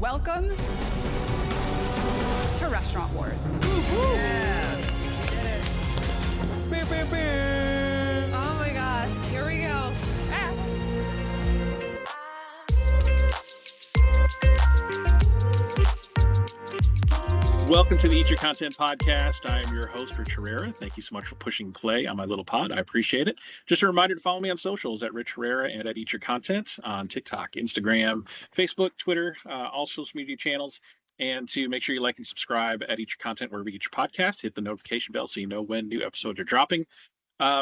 Welcome to Restaurant Wars. Yeah. Oh my gosh, here we go. Welcome to the Eat Your Content podcast. I am your host, Rich Herrera. Thank you so much for pushing play on my little pod. I appreciate it. Just a reminder to follow me on socials at Rich Herrera and at Eat Your Content on TikTok, Instagram, Facebook, Twitter, all social media channels. And to make sure you like and subscribe at Eat Your Content wherever you get your podcast. Hit the notification bell so you know when new episodes are dropping.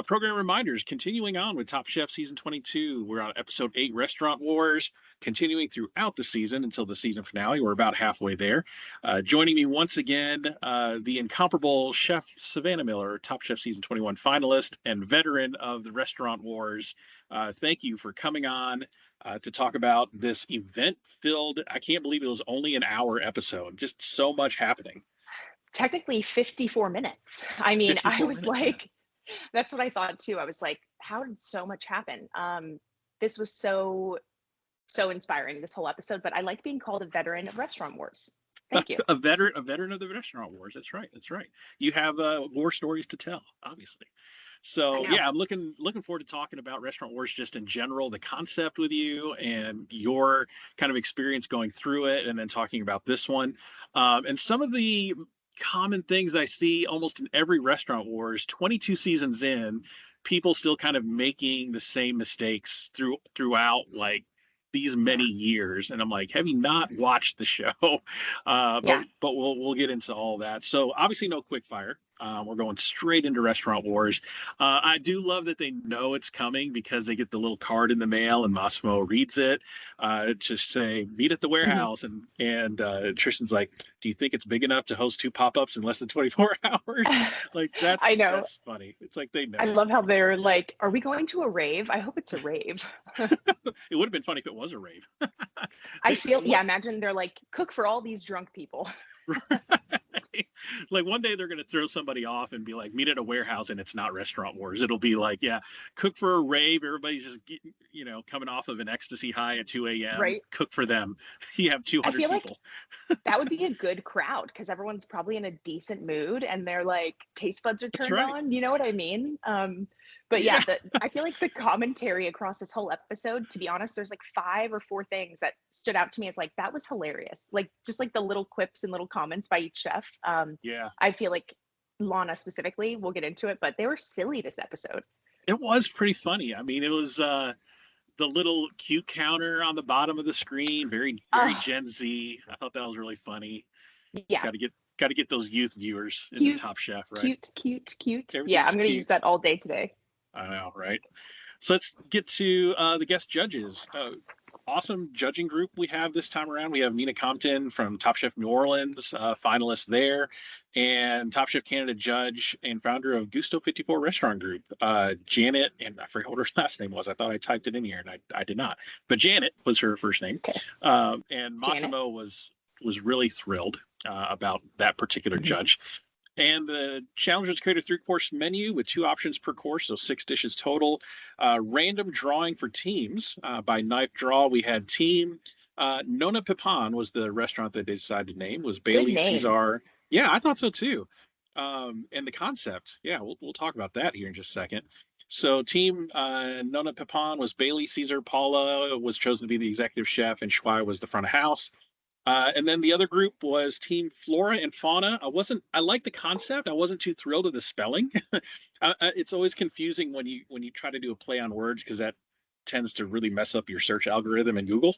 Program reminders, continuing on with Top Chef Season 22. We're on Episode 8, Restaurant Wars, continuing throughout the season until the season finale. We're about halfway there. Joining me once again, the incomparable Chef Savannah Miller, Top Chef Season 21 finalist and veteran of the Restaurant Wars. Thank you for coming on to talk about this event-filled, I can't believe it was only an hour episode. Just so much happening. Technically 54 minutes. I mean, I was minutes, like, that's what I thought too. I was like, how did so much happen? This was so inspiring, this whole episode, but I like being called a veteran of Restaurant Wars. Thank you. A veteran of the Restaurant Wars. That's right. You have war stories to tell, obviously. So yeah, I'm looking forward to talking about Restaurant Wars just in general, the concept with you and your kind of experience going through it, and then talking about this one. And some of the common things I see almost in every Restaurant Wars, 22 seasons in, people still kind of making the same mistakes throughout like these many years. And I'm like, have you not watched the show? But we'll get into all that. So obviously no quick fire. We're going straight into Restaurant Wars. I do love that they know it's coming because they get the little card in the mail and Massimo reads it. Just say, meet at the warehouse. And Tristan's like, do you think it's big enough to host 2 pop-ups in less than 24 hours? Like, I know. That's funny. It's like they know. I love how they're like, are we going to a rave? I hope it's a rave. It would have been funny if it was a rave. Imagine they're like, cook for all these drunk people. Like one day they're going to throw somebody off and be like, meet at a warehouse, and it's not Restaurant Wars. It'll be like, yeah, cook for a rave. Everybody's just, coming off of an ecstasy high at 2 a.m. Right. Cook for them. You have 200 people. Like that would be a good crowd because everyone's probably in a decent mood and they're like, taste buds are turned on. You know what I mean? But I feel like the commentary across this whole episode, to be honest, there's like 5 or 4 things that stood out to me as like, that was hilarious. Like just like the little quips and little comments by each chef. I feel like Lana specifically, we'll get into it, but they were silly this episode. It was pretty funny. I mean, it was the little cute counter on the bottom of the screen, very Gen Z. I thought that was really funny. Yeah. Got to get those youth viewers into Top Chef, right? Cute. Yeah, I'm going to use that all day today. I know, right? So let's get to the guest judges. Awesome judging group we have this time around. We have Nina Compton from Top Chef New Orleans, finalist there, and Top Chef Canada judge and founder of Gusto 54 Restaurant Group. Janet, and I forget what her last name was. I thought I typed it in here, and I did not. But Janet was her first name. Okay. And Massimo was really thrilled about that particular judge. And the challengers created a 3-course menu with 2 options per course, so 6 dishes total. Random drawing for teams. By knife draw, we had team Nona Pipon was the restaurant that they decided to name, was Bailey Caesar. Yeah, I thought so too. And the concept, we'll talk about that here in just a second. So team Nona Pipon was Bailey Caesar. Paula was chosen to be the executive chef, and Shuai was the front of house. And then the other group was Team Flora and Fauna. I like the concept. I wasn't too thrilled with the spelling. It's always confusing when you try to do a play on words because that tends to really mess up your search algorithm in Google.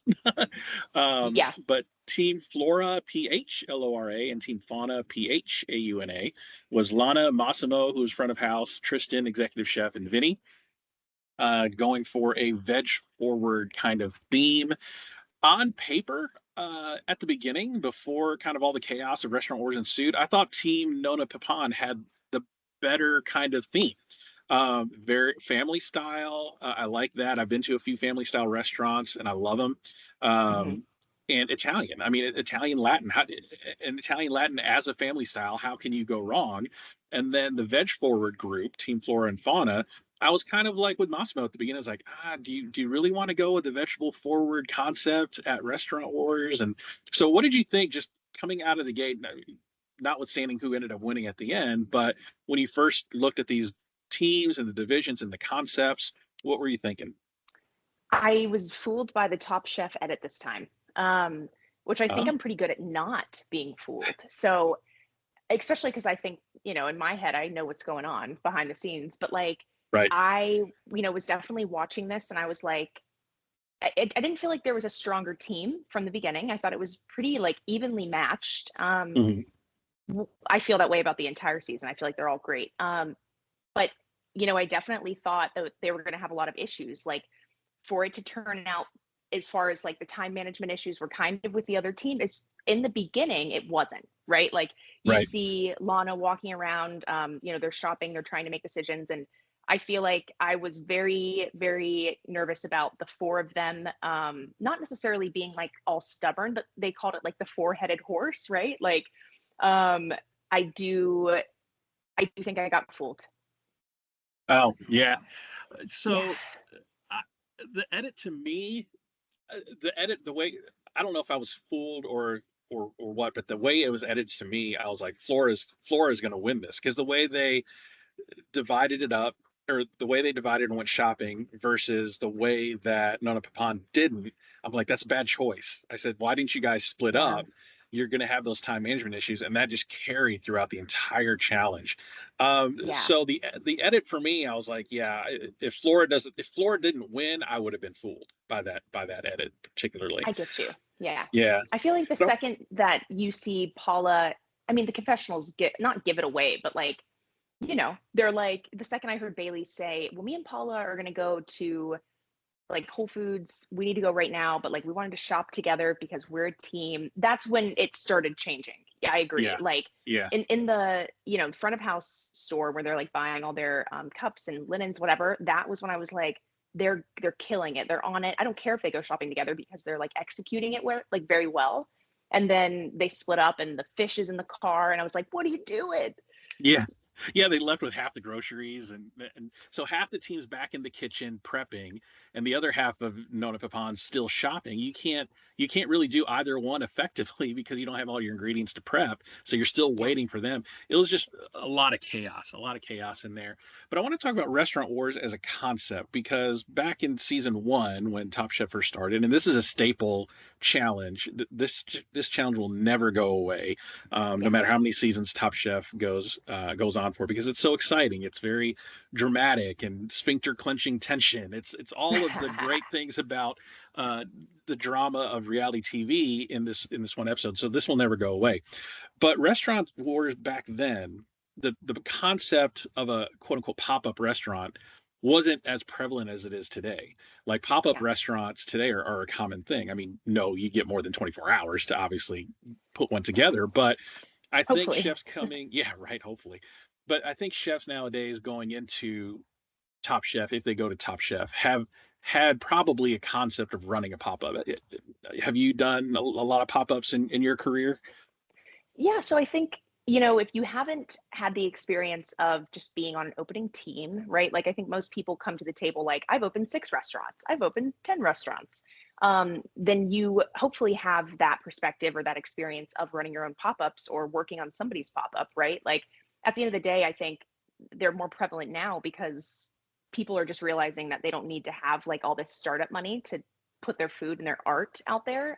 But Team Flora, P-H-L-O-R-A, and Team Fauna, P-H-A-U-N-A, was Lana, Massimo, who was front of house, Tristan, executive chef, and Vinny, going for a veg-forward kind of theme. On paper, at the beginning, before kind of all the chaos of Restaurant Wars ensued, I thought Team Nona Pipon had the better kind of theme. Very family style. I like that. I've been to a few family style restaurants and I love them. And Italian. I mean, Italian Latin. Italian Latin as a family style, how can you go wrong? And then the veg forward group, Team Flora and Fauna, I was kind of like with Massimo at the beginning. I was like, do you really want to go with the vegetable forward concept at Restaurant Wars? And so, what did you think just coming out of the gate, notwithstanding who ended up winning at the end, but when you first looked at these teams and the divisions and the concepts, what were you thinking? I was fooled by the Top Chef edit this time, which I think Oh, I'm pretty good at not being fooled. So, especially because I think, in my head, I know what's going on behind the scenes, but like, right. I, was definitely watching this and I was like, I didn't feel like there was a stronger team from the beginning. I thought it was pretty like evenly matched. Mhm. I feel that way about the entire season. I feel like they're all great. But I definitely thought that they were going to have a lot of issues. Like for it to turn out as far as like the time management issues were kind of with the other team is in the beginning, it wasn't right. Like you Right. see Lana walking around, they're shopping, they're trying to make decisions. And I feel like I was very, very nervous about the four of them, not necessarily being like all stubborn, but they called it like the four-headed horse, right? Like um, I do, I do think I got fooled. Oh, yeah. Yeah. So I, the edit to me, the edit, the way I don't know if I was fooled or what, but the way it was edited to me, I was like, Flora's going to win this because the way they divided it up, or the way they divided and went shopping versus the way that Nona Papan didn't, I'm like, that's a bad choice. I said, why didn't you guys split Yeah. up? You're going to have those time management issues, and that just carried throughout the entire challenge. Yeah. So the edit for me, I was like, yeah, if Flora didn't win, I would have been fooled by that edit particularly. I get you. Yeah. Yeah, I feel like the but second that you see Paula, I mean, the confessionals get not give it away, but like, they're like, the second I heard Bailey say, well, me and Paula are going to go to like Whole Foods, we need to go right now, but like we wanted to shop together because we're a team. That's when it started changing. Yeah, I agree. yeah, Like yeah, in the, front of house store where they're like buying all their cups and linens, whatever, that was when I was like, they're killing it. They're on it. I don't care if they go shopping together because they're like executing it like very well. And then they split up and the fish is in the car and I was like, what are you doing? yeah. Yeah, they left with half the groceries, and so half the team's back in the kitchen prepping, and the other half of Nona Papan's still shopping. You can't really do either one effectively because you don't have all your ingredients to prep. So you're still Yeah. waiting for them. It was just a lot of chaos in there. But I want to talk about Restaurant Wars as a concept because back in season one, when Top Chef first started, and this is a staple challenge. This challenge will never go away, no Yeah. matter how many seasons Top Chef goes on for, because it's so exciting. It's very dramatic and sphincter clenching tension. It's all of the great things about uh, the drama of reality TV in this one episode. So this will never go away. But Restaurant Wars back then, the concept of a quote unquote pop up restaurant wasn't as prevalent as it is today. Like pop up Yeah. restaurants today are a common thing. I mean, no, you get more than 24 hours to obviously put one together, but I think Hopefully. chefs coming, yeah, right, hopefully. But I think chefs nowadays going into Top Chef, if they go to Top Chef, have had probably a concept of running a pop up. Have you done a lot of pop ups in your career? Yeah, so I think, if you haven't had the experience of just being on an opening team, right? Like I think most people come to the table like, I've opened 6 restaurants, I've opened 10 restaurants. Then you hopefully have that perspective or that experience of running your own pop-ups or working on somebody's pop-up, right? Like at the end of the day, I think they're more prevalent now because people are just realizing that they don't need to have like all this startup money to put their food and their art out there.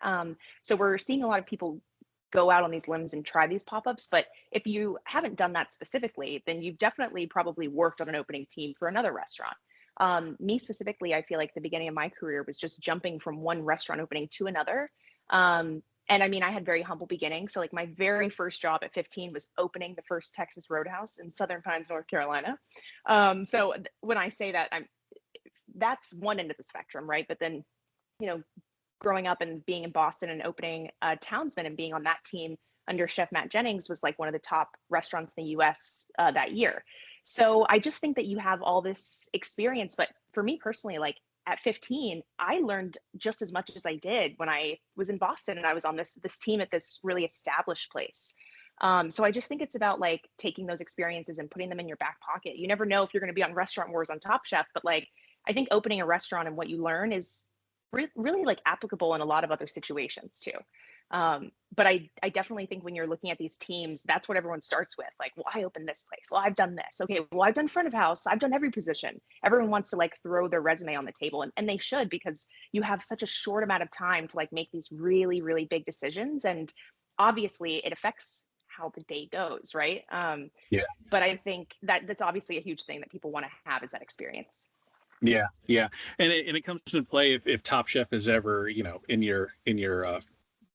So we're seeing a lot of people go out on these limbs and try these pop-ups, but if you haven't done that specifically, then you've definitely probably worked on an opening team for another restaurant. Me specifically, I feel like the beginning of my career was just jumping from one restaurant opening to another. And I mean, I had very humble beginnings. So like my very first job at 15 was opening the first Texas Roadhouse in Southern Pines, North Carolina. When I say that, that's one end of the spectrum, right? But then, you know, growing up and being in Boston and opening Townsman and being on that team under Chef Matt Jennings was like one of the top restaurants in the US that year. So I just think that you have all this experience. But for me personally, like at 15, I learned just as much as I did when I was in Boston and I was on this team at this really established place. So I just think it's about like taking those experiences and putting them in your back pocket. You never know if you're going to be on Restaurant Wars on Top Chef, but like I think opening a restaurant and what you learn is really like applicable in a lot of other situations too. But I definitely think when you're looking at these teams, that's what everyone starts with. Like, well, I opened this place. Well, I've done this. Okay, well, I've done front of house. I've done every position. Everyone wants to like throw their resume on the table, and they should, because you have such a short amount of time to like make these really, really big decisions. And obviously it affects how the day goes, right? Yeah. But I think that that's obviously a huge thing that people want to have, is that experience. Yeah, yeah, and it comes into play if Top Chef is ever, in your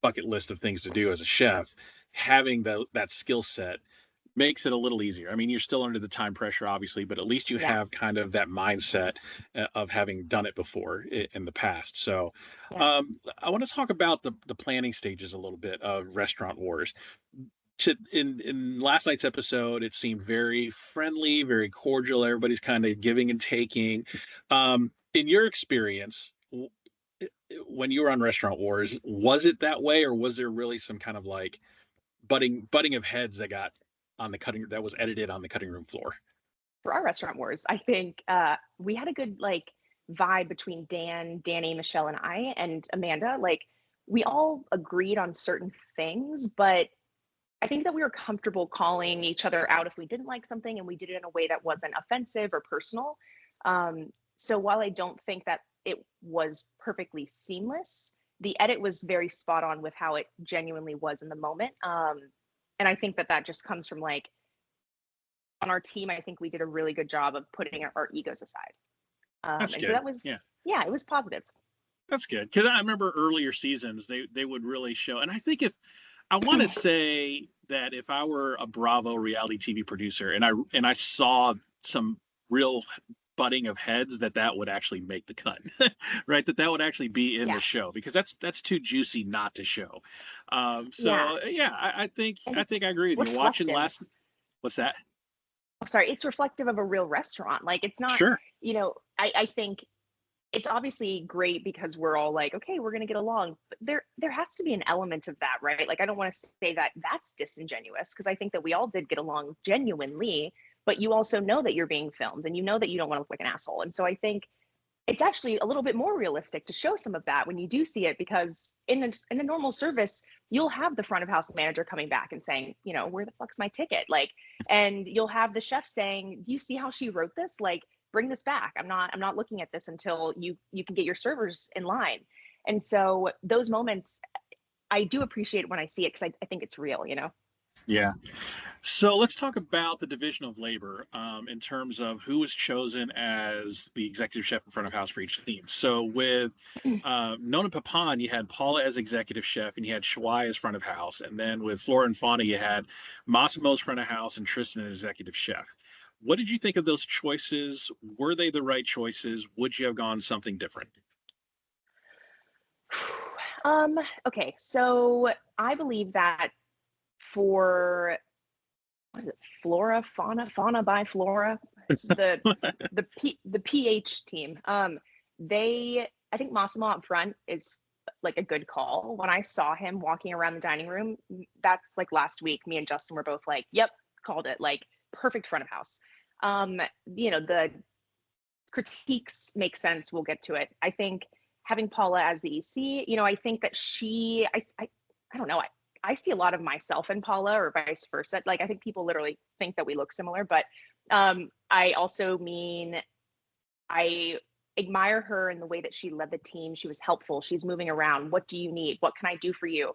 bucket list of things to do as a chef, having that skill set makes it a little easier. I mean, you're still under the time pressure, obviously, but at least you Yeah. have kind of that mindset of having done it before in the past. So, Yeah. I want to talk about the planning stages a little bit of Restaurant Wars. In last night's episode, it seemed very friendly, very cordial. Everybody's kind of giving and taking. In your experience, when you were on Restaurant Wars, was it that way, or was there really some kind of like butting of heads that was edited on the cutting room floor? For our Restaurant Wars, I think we had a good like vibe between Danny, Michelle, and I, and Amanda. Like we all agreed on certain things, but I think that we were comfortable calling each other out if we didn't like something, and we did it in a way that wasn't offensive or personal. So while I don't think that it was perfectly seamless, the edit was very spot on with how it genuinely was in the moment. And I think that that just comes from like, on our team, I think we did a really good job of putting our egos aside. That's And good. so that was, Yeah. yeah, it was positive. That's good, because I remember earlier seasons they would really show, and I think if I want to say that if I were a Bravo reality TV producer and I saw some real butting of heads, that would actually make the cut, right? That would actually be in Yeah. the show, because that's too juicy not to show. Yeah. So yeah, I think And I it's think I agree with you. Watching reflective. last, what's that? Oh, sorry, it's reflective of a real restaurant. Like it's not, Sure. I think it's obviously great because we're all like, okay, we're gonna get along. But there has to be an element of that, right? Like I don't want to say that that's disingenuous, because I think that we all did get along genuinely, but you also know that you're being filmed and you know that you don't want to look like an asshole. And so I think it's actually a little bit more realistic to show some of that when you do see it, because in a normal service, you'll have the front of house manager coming back and saying, where the fuck's my ticket? Like, and you'll have the chef saying, you see how she wrote this? Like, bring this back. I'm not looking at this until you can get your servers in line. And so those moments, I do appreciate when I see it, because I think it's real. Yeah. So let's talk about the division of labor, in terms of who was chosen as the executive chef in front of house for each team. So with Nona Papan, you had Paula as executive chef, and you had Shawai as front of house. And then with Flora and Fauna, you had Massimo's front of house and Tristan as executive chef. What did you think of those choices? Were they the right choices? Would you have gone something different? Okay, so I believe that for, what is it, fauna by Flora, the PH team, I think Massimo up front is like a good call. When I saw him walking around the dining room, that's like last week, me and Justin were both like, yep, called it, like perfect front of house. The critiques make sense, we'll get to it. I think having Paula as the EC, I think that I don't know, I see a lot of myself in Paula, or vice versa. Like I think people literally think that we look similar, but I also mean, I admire her in the way that she led the team. She was helpful. She's moving around. What do you need? What can I do for you?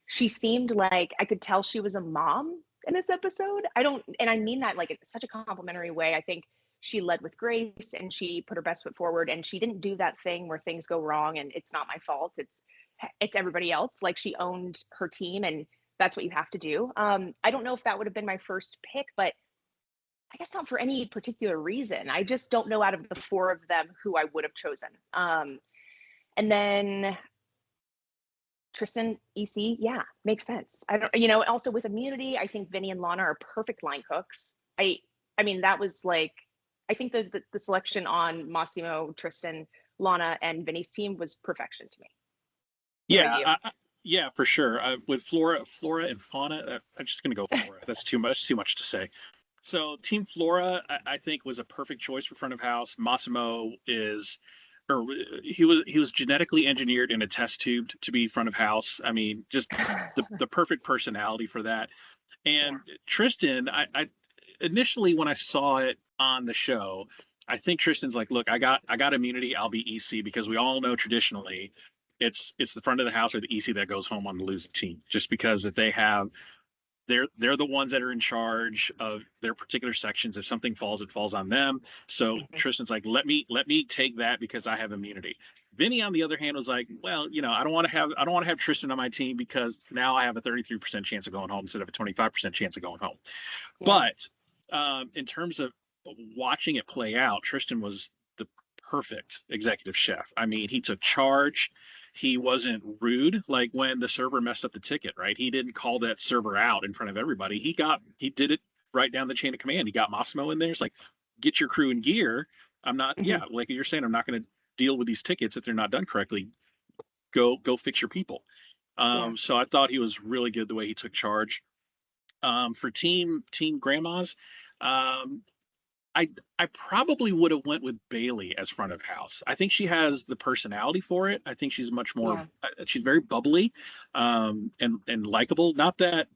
She seemed like I could tell she was a mom in this episode. And I mean that like in such a complimentary way. I think she led with grace and she put her best foot forward, and she didn't do that thing where things go wrong and it's not my fault. It's everybody else. Like she owned her team, and that's what you have to do. I don't know if that would have been my first pick, but I guess not for any particular reason. I just don't know out of the four of them who I would have chosen. And then Tristan, EC, yeah, makes sense. I don't, also with immunity, I think Vinny and Lana are perfect line cooks. I mean, that was like, I think the selection on Massimo, Tristan, Lana, and Vinny's team was perfection to me. What about Yeah, you? Yeah, for sure. With Flora and Fauna, I'm just gonna go Flora. That's too much to say. So Team Flora, I think, was a perfect choice for front of house. Massimo is, or he was genetically engineered in a test tube to be front of house. I mean, just the perfect personality for that. Yeah. And Tristan, I initially when I saw it on the show, I think Tristan's like, look, I got immunity. I'll be EC because we all know traditionally, it's the front of the house or the EC that goes home on the losing team, just because that they have they're the ones that are in charge of their particular sections. If something falls, it falls on them. So Mhm. Tristan's like, let me take that because I have immunity. Vinny, on the other hand, was like, well, you know, I don't want to have Tristan on my team because now I have a 33% chance of going home instead of a 25% chance of going home. Yeah. But in terms of watching it play out, Tristan was the perfect executive chef. I mean, he took charge. He wasn't rude, like when the server messed up the ticket, right? He didn't call that server out in front of everybody. He did it right down the chain of command. He got Massimo in there. It's like, get your crew in gear. I'm not, Mhm. yeah, like you're saying, I'm not going to deal with these tickets if they're not done correctly. Go fix your people. Yeah. So I thought he was really good the way he took charge. For team grandmas, um, I I probably would have went with Bailey as front of house. I think she has the personality for it. I think she's much more. Yeah. She's very bubbly, and likable. Not that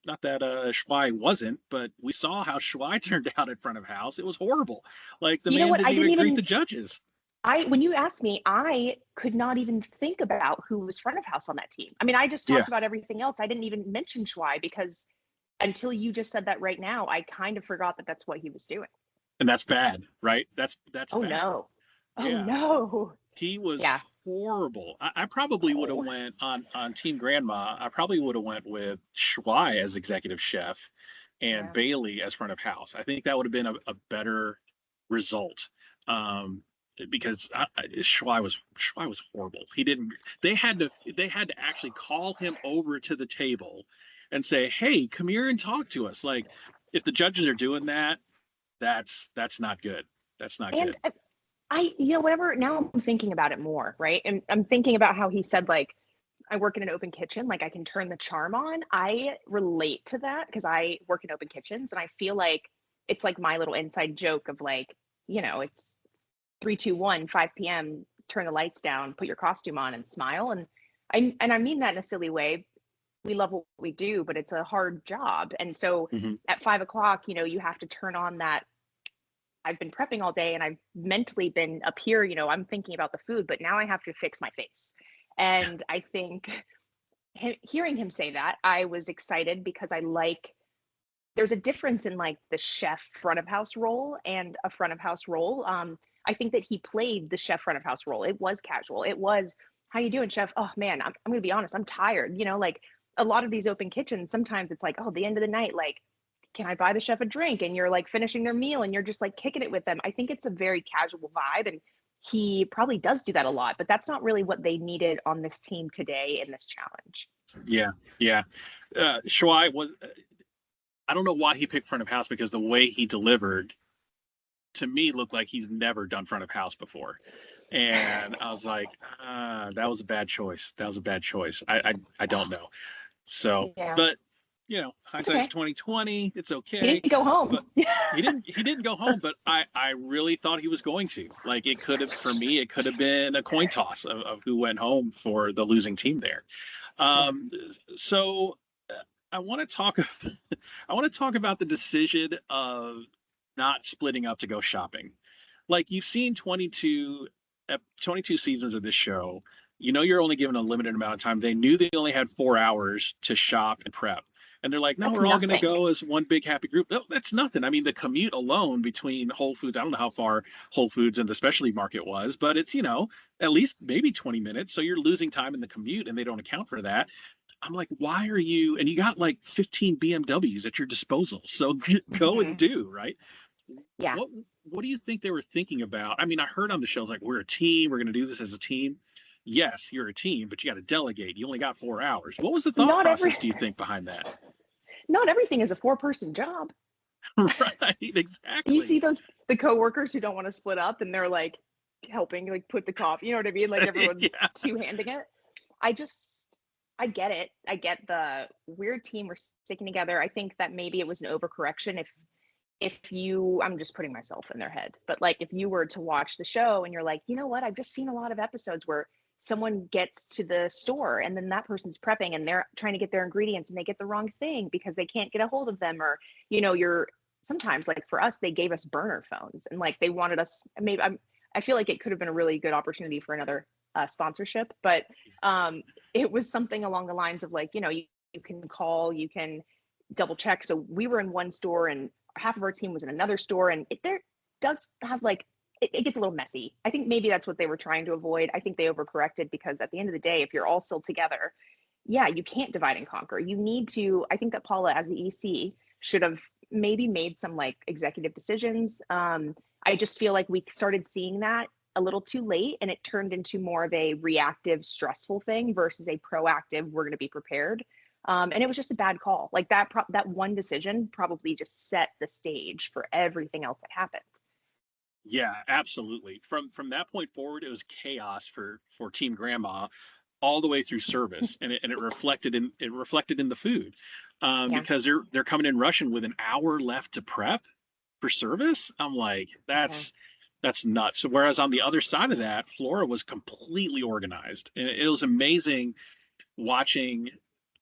not that Schwei wasn't, but we saw how Schwei turned out at front of house. It was horrible. Like the You know man what? didn't I didn't even greet even the judges. when you asked me, I could not even think about who was front of house on that team. I mean, I just Yeah, talked about everything else. I didn't even mention Schwei because until you just said that right now, I kind of forgot that that's what he was doing. and that's bad, right? That's Oh bad. no. Oh Yeah, no. he was Yeah. horrible. I probably would have Oh. went on Team Grandma. I probably would have went with Schwei as executive chef and Yeah. Bailey as front of house. I think that would have been a better result. Um, because Schwei was horrible. He didn't. They had to actually call him over to the table and say, "Hey, come here and talk to us." Like, if the judges are doing that, that's not good. That's not And good. whatever, now I'm thinking about it more, right? And I'm thinking about how he said, like, I work in an open kitchen, like I can turn the charm on. I relate to that because I work in open kitchens and I feel like it's like my little inside joke of like, it's 3, 2, 1, 5 p.m., turn the lights down, put your costume on and smile. And I mean that in a silly way. We love what we do, but it's a hard job. And so Hmm. at 5 o'clock, you have to turn on that. I've been prepping all day and I've mentally been up here, I'm thinking about the food, but now I have to fix my face. And I think hearing him say that, I was excited because there's a difference in like the chef front of house role and a front of house role. I think that he played the chef front of house role. It was casual. It was, how you doing, chef? Oh man, I'm going to be honest. I'm tired. Like a lot of these open kitchens, sometimes it's like, oh, the end of the night, like, can I buy the chef a drink? And you're like finishing their meal and you're just like kicking it with them. I think it's a very casual vibe. And he probably does do that a lot, but that's not really what they needed on this team today in this challenge. Yeah, yeah. Schwei was. I don't know why he picked front of house because the way he delivered to me looked like he's never done front of house before, and I was like, that was a bad choice. That was a bad choice. I don't know. So, Yeah, but it's hindsight's okay. 2020. It's He okay. didn't go But home. he didn't go home. But I really thought he was going to. Like it could have for me. It could have been a coin toss of who went home for the losing team there. Yeah. Um, so I want to talk. I want to talk about the decision of not splitting up to go shopping. Like you've seen 22 seasons of this show. You know you're only given a limited amount of time. They knew they only had 4 hours to shop and prep. And they're like, no, That's we're all going to nothing. go as one big happy group. No, that's nothing. I mean, the commute alone between Whole Foods, I don't know how far Whole Foods and the specialty market was, but it's, at least maybe 20 minutes. So you're losing time in the commute and they don't account for that. I'm like, why are you? And you got like 15 BMWs at your disposal. So go and Hmm. do, right? Yeah. What what do you think they were thinking about? I mean, I heard on the shows like we're a team, we're going to do this as a team. Yes, you're a team, but you got to delegate. You only got 4 hours. What was the thought Not every process, do you think, behind that? not everything is a four-person job. Right, You see exactly. the coworkers who don't want to split up and they're like helping like put the coffee, you know what I mean? Like everyone's Yeah. two-handing it. I just I get it. I get the weird team we're sticking together. I think that maybe it was an overcorrection if you, I'm just putting myself in their head, but like if you were to watch the show and you're like, you know what, I've just seen a lot of episodes where someone gets to the store and then that person's prepping and they're trying to get their ingredients and they get the wrong thing because they can't get a hold of them, or you're sometimes, like for us, they gave us burner phones and like they wanted us, maybe I feel like it could have been a really good opportunity for another sponsorship, but it was something along the lines of like, you can call, you can double check. So we were in one store and half of our team was in another store, and there does have like it gets a little messy. I think maybe that's what they were trying to avoid. I think they overcorrected because at the end of the day, if you're all still together, yeah, you can't divide and conquer. You need to. I think that Paula, as the EC, should have maybe made some like executive decisions. I just feel like we started seeing that a little too late, and it turned into more of a reactive, stressful thing versus a proactive, we're going to be prepared. And it was just a bad call. Like that one decision probably just set the stage for everything else that happened. Yeah, absolutely. From that point forward, it was chaos for Team Grandma all the way through service, and it reflected in the food, Yeah. because they're coming in rushing with an hour left to prep for service. I'm like, Yeah. that's nuts. So whereas on the other side of that, Flora was completely organized, and it was amazing watching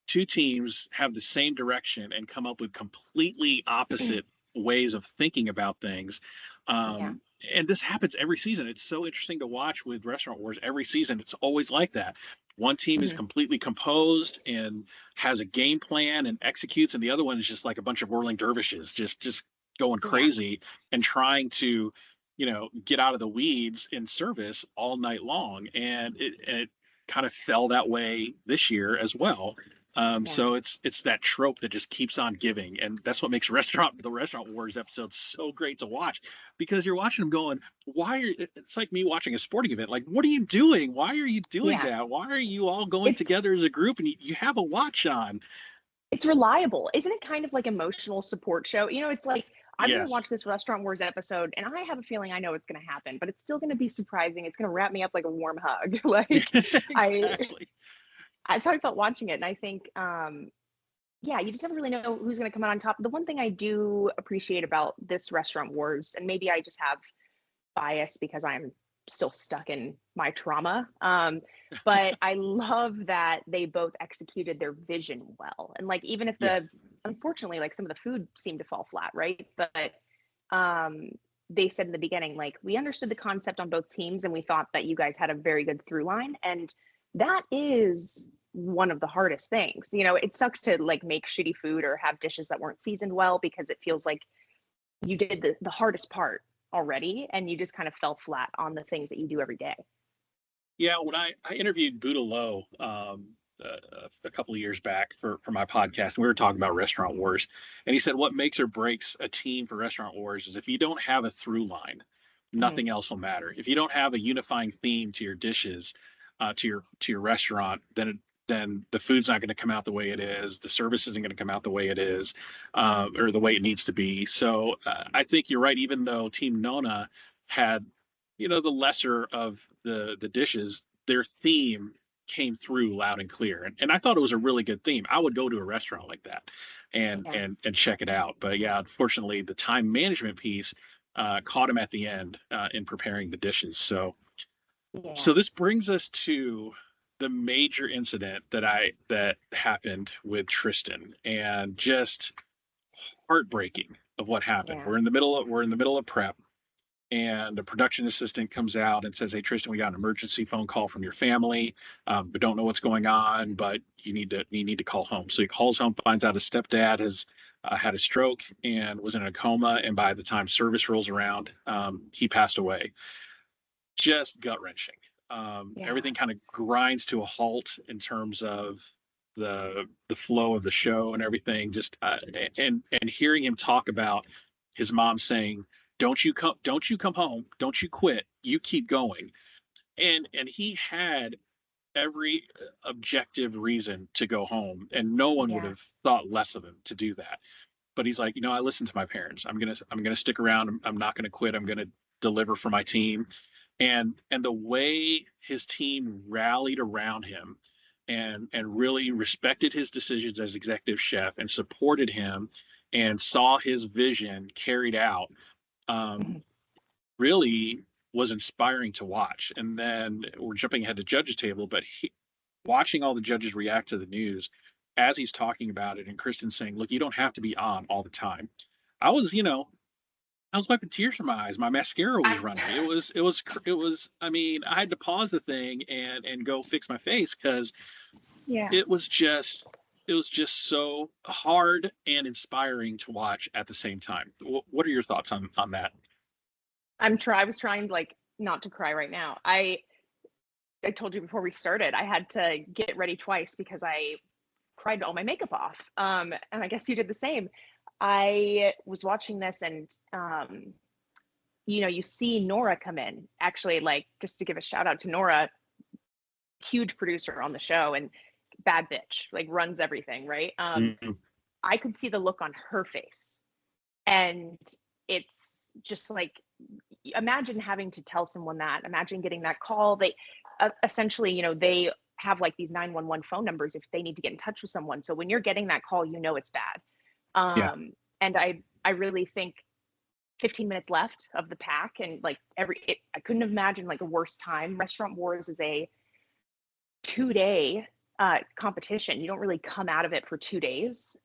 two teams have the same direction and come up with completely opposite ways of thinking about things. Yeah. And this happens every season. It's so interesting to watch with Restaurant Wars. Every season, it's always like that. One team is Hmm. completely composed and has a game plan and executes, and the other one is just like a bunch of whirling dervishes, just going Yeah. crazy and trying to, get out of the weeds in service all night long. And it kind of fell that way this year as well. Yeah. So it's that trope that just keeps on giving, and that's what makes the Restaurant Wars episodes so great to watch, because you're watching them going, it's like me watching a sporting event. Like, what are you doing? Why are you doing Yeah. that? Why are you all going It's together as a group and you have a watch on? it's reliable. Isn't it kind of like emotional support show? It's like I'm going to Yes, watch this Restaurant Wars episode and I have a feeling I know what's going to happen, but it's still going to be surprising. It's going to wrap me up like a warm hug. Like I exactly. that's how I felt watching it. And I think yeah, you just never really know who's going to come out on top. The one thing I do appreciate about this Restaurant Wars, and maybe I just have bias because I'm still stuck in my trauma. But I love that they both executed their vision well. And like, even if Yes. unfortunately, like some of the food seemed to fall flat, right? But um, they said in the beginning, like, we understood the concept on both teams and we thought that you guys had a very good through line. And that is one of the hardest things. It sucks to like make shitty food or have dishes that weren't seasoned well because it feels like you did the hardest part already and you just kind of fell flat on the things that you do every day. Yeah, when I interviewed Buddha Lowe, a couple of years back for my podcast, we were talking about Restaurant Wars, and he said what makes or breaks a team for Restaurant Wars is if you don't have a through line, Hmm. nothing else will matter. If you don't have a unifying theme to your dishes, to your restaurant, then the food's not going to come out the way it is. The service isn't going to come out the way it is, or the way it needs to be. So I think you're right. Even though Team Nona had, the lesser of the dishes, their theme came through loud and clear, and I thought it was a really good theme. I would go to a restaurant like that and Yeah. and check it out. But yeah, unfortunately, the time management piece caught him at the end in preparing the dishes. So Yeah. this brings us to the major incident that happened with Tristan, and just heartbreaking of what happened. Yeah. We're in the middle of prep, and a production assistant comes out and says, "Hey, Tristan, we got an emergency phone call from your family. We don't know what's going on, but you need to call home." So he calls home, finds out his stepdad has had a stroke and was in a coma, and by the time service rolls around, he passed away. Just gut wrenching. Yeah. Everything kind of grinds to a halt in terms of the flow of the show and everything. Just and hearing him talk about his mom saying, don't you come home, don't you quit, you keep going." And he had every objective reason to go home, and no one would Yeah. have thought less of him to do that. But he's like, I listened to my parents. I'm gonna stick around. I'm not gonna quit. I'm gonna deliver for my team. And the way his team rallied around him and really respected his decisions as executive chef and supported him and saw his vision carried out, um, Mhm. really was inspiring to watch. And then we're jumping ahead to judges table, but watching all the judges react to the news as he's talking about it, and Kristen saying, "Look, you don't have to be on all the time." I was, I was wiping tears from my eyes. My mascara was I, running. It was. I mean, I had to pause the thing and go fix my face because yeah. it was just it was just so hard and inspiring to watch at the same time. What are your thoughts on that? I was trying like not to cry right now. I told you before we started, I had to get ready twice because I cried all my makeup off. And I guess you did the same. I was watching this and you see Nora come in. Actually, like just to give a shout out to Nora, huge producer on the show and bad bitch, like runs everything, right? Mm-hmm. I could see the look on her face. And it's just like imagine having to tell someone that. Imagine getting that call. They essentially, they have like these 911 phone numbers if they need to get in touch with someone. So when you're getting that call, it's bad. Yeah. And I really think 15 minutes left of the pack, and like I couldn't imagine like a worse time. Restaurant Wars is a 2-day competition. You don't really come out of it for 2 days.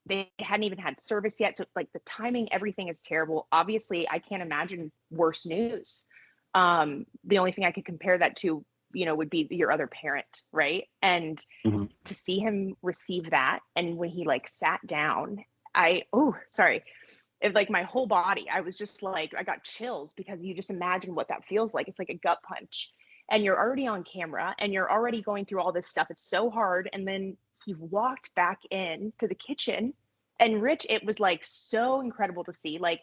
They hadn't even had service yet, so like the timing, everything is terrible. Obviously, I can't imagine worse news. The only thing I could compare that to, would be your other parent, right? And Mm-hmm. to see him receive that, and when he like sat down, it like my whole body, I was just like, I got chills because you just imagine what that feels like. It's like a gut punch, and you're already on camera and you're already going through all this stuff. It's so hard. And then he walked back in to the kitchen, and Rich, it was like so incredible to see. Like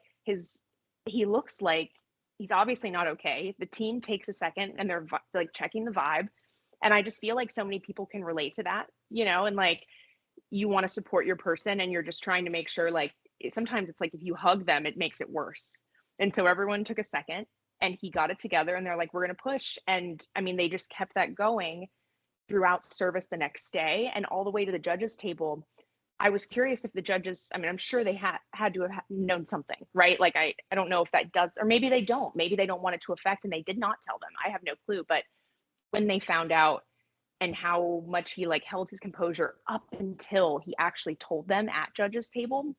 he looks like he's obviously not okay. The team takes a second and they're like checking the vibe. And I just feel like so many people can relate to that, and like you want to support your person and you're just trying to make sure, like sometimes it's like if you hug them, it makes it worse. And so everyone took a second and he got it together and they're like, we're going to push. And I mean, they just kept that going throughout service the next day and all the way to the judges table. I was curious if the judges, I mean, I'm sure they had to have known something, right? Like, I don't know if that does, or maybe they don't. Maybe they don't want it to affect and they did not tell them. I have no clue. But when they found out and how much he like held his composure up until he actually told them at judges table,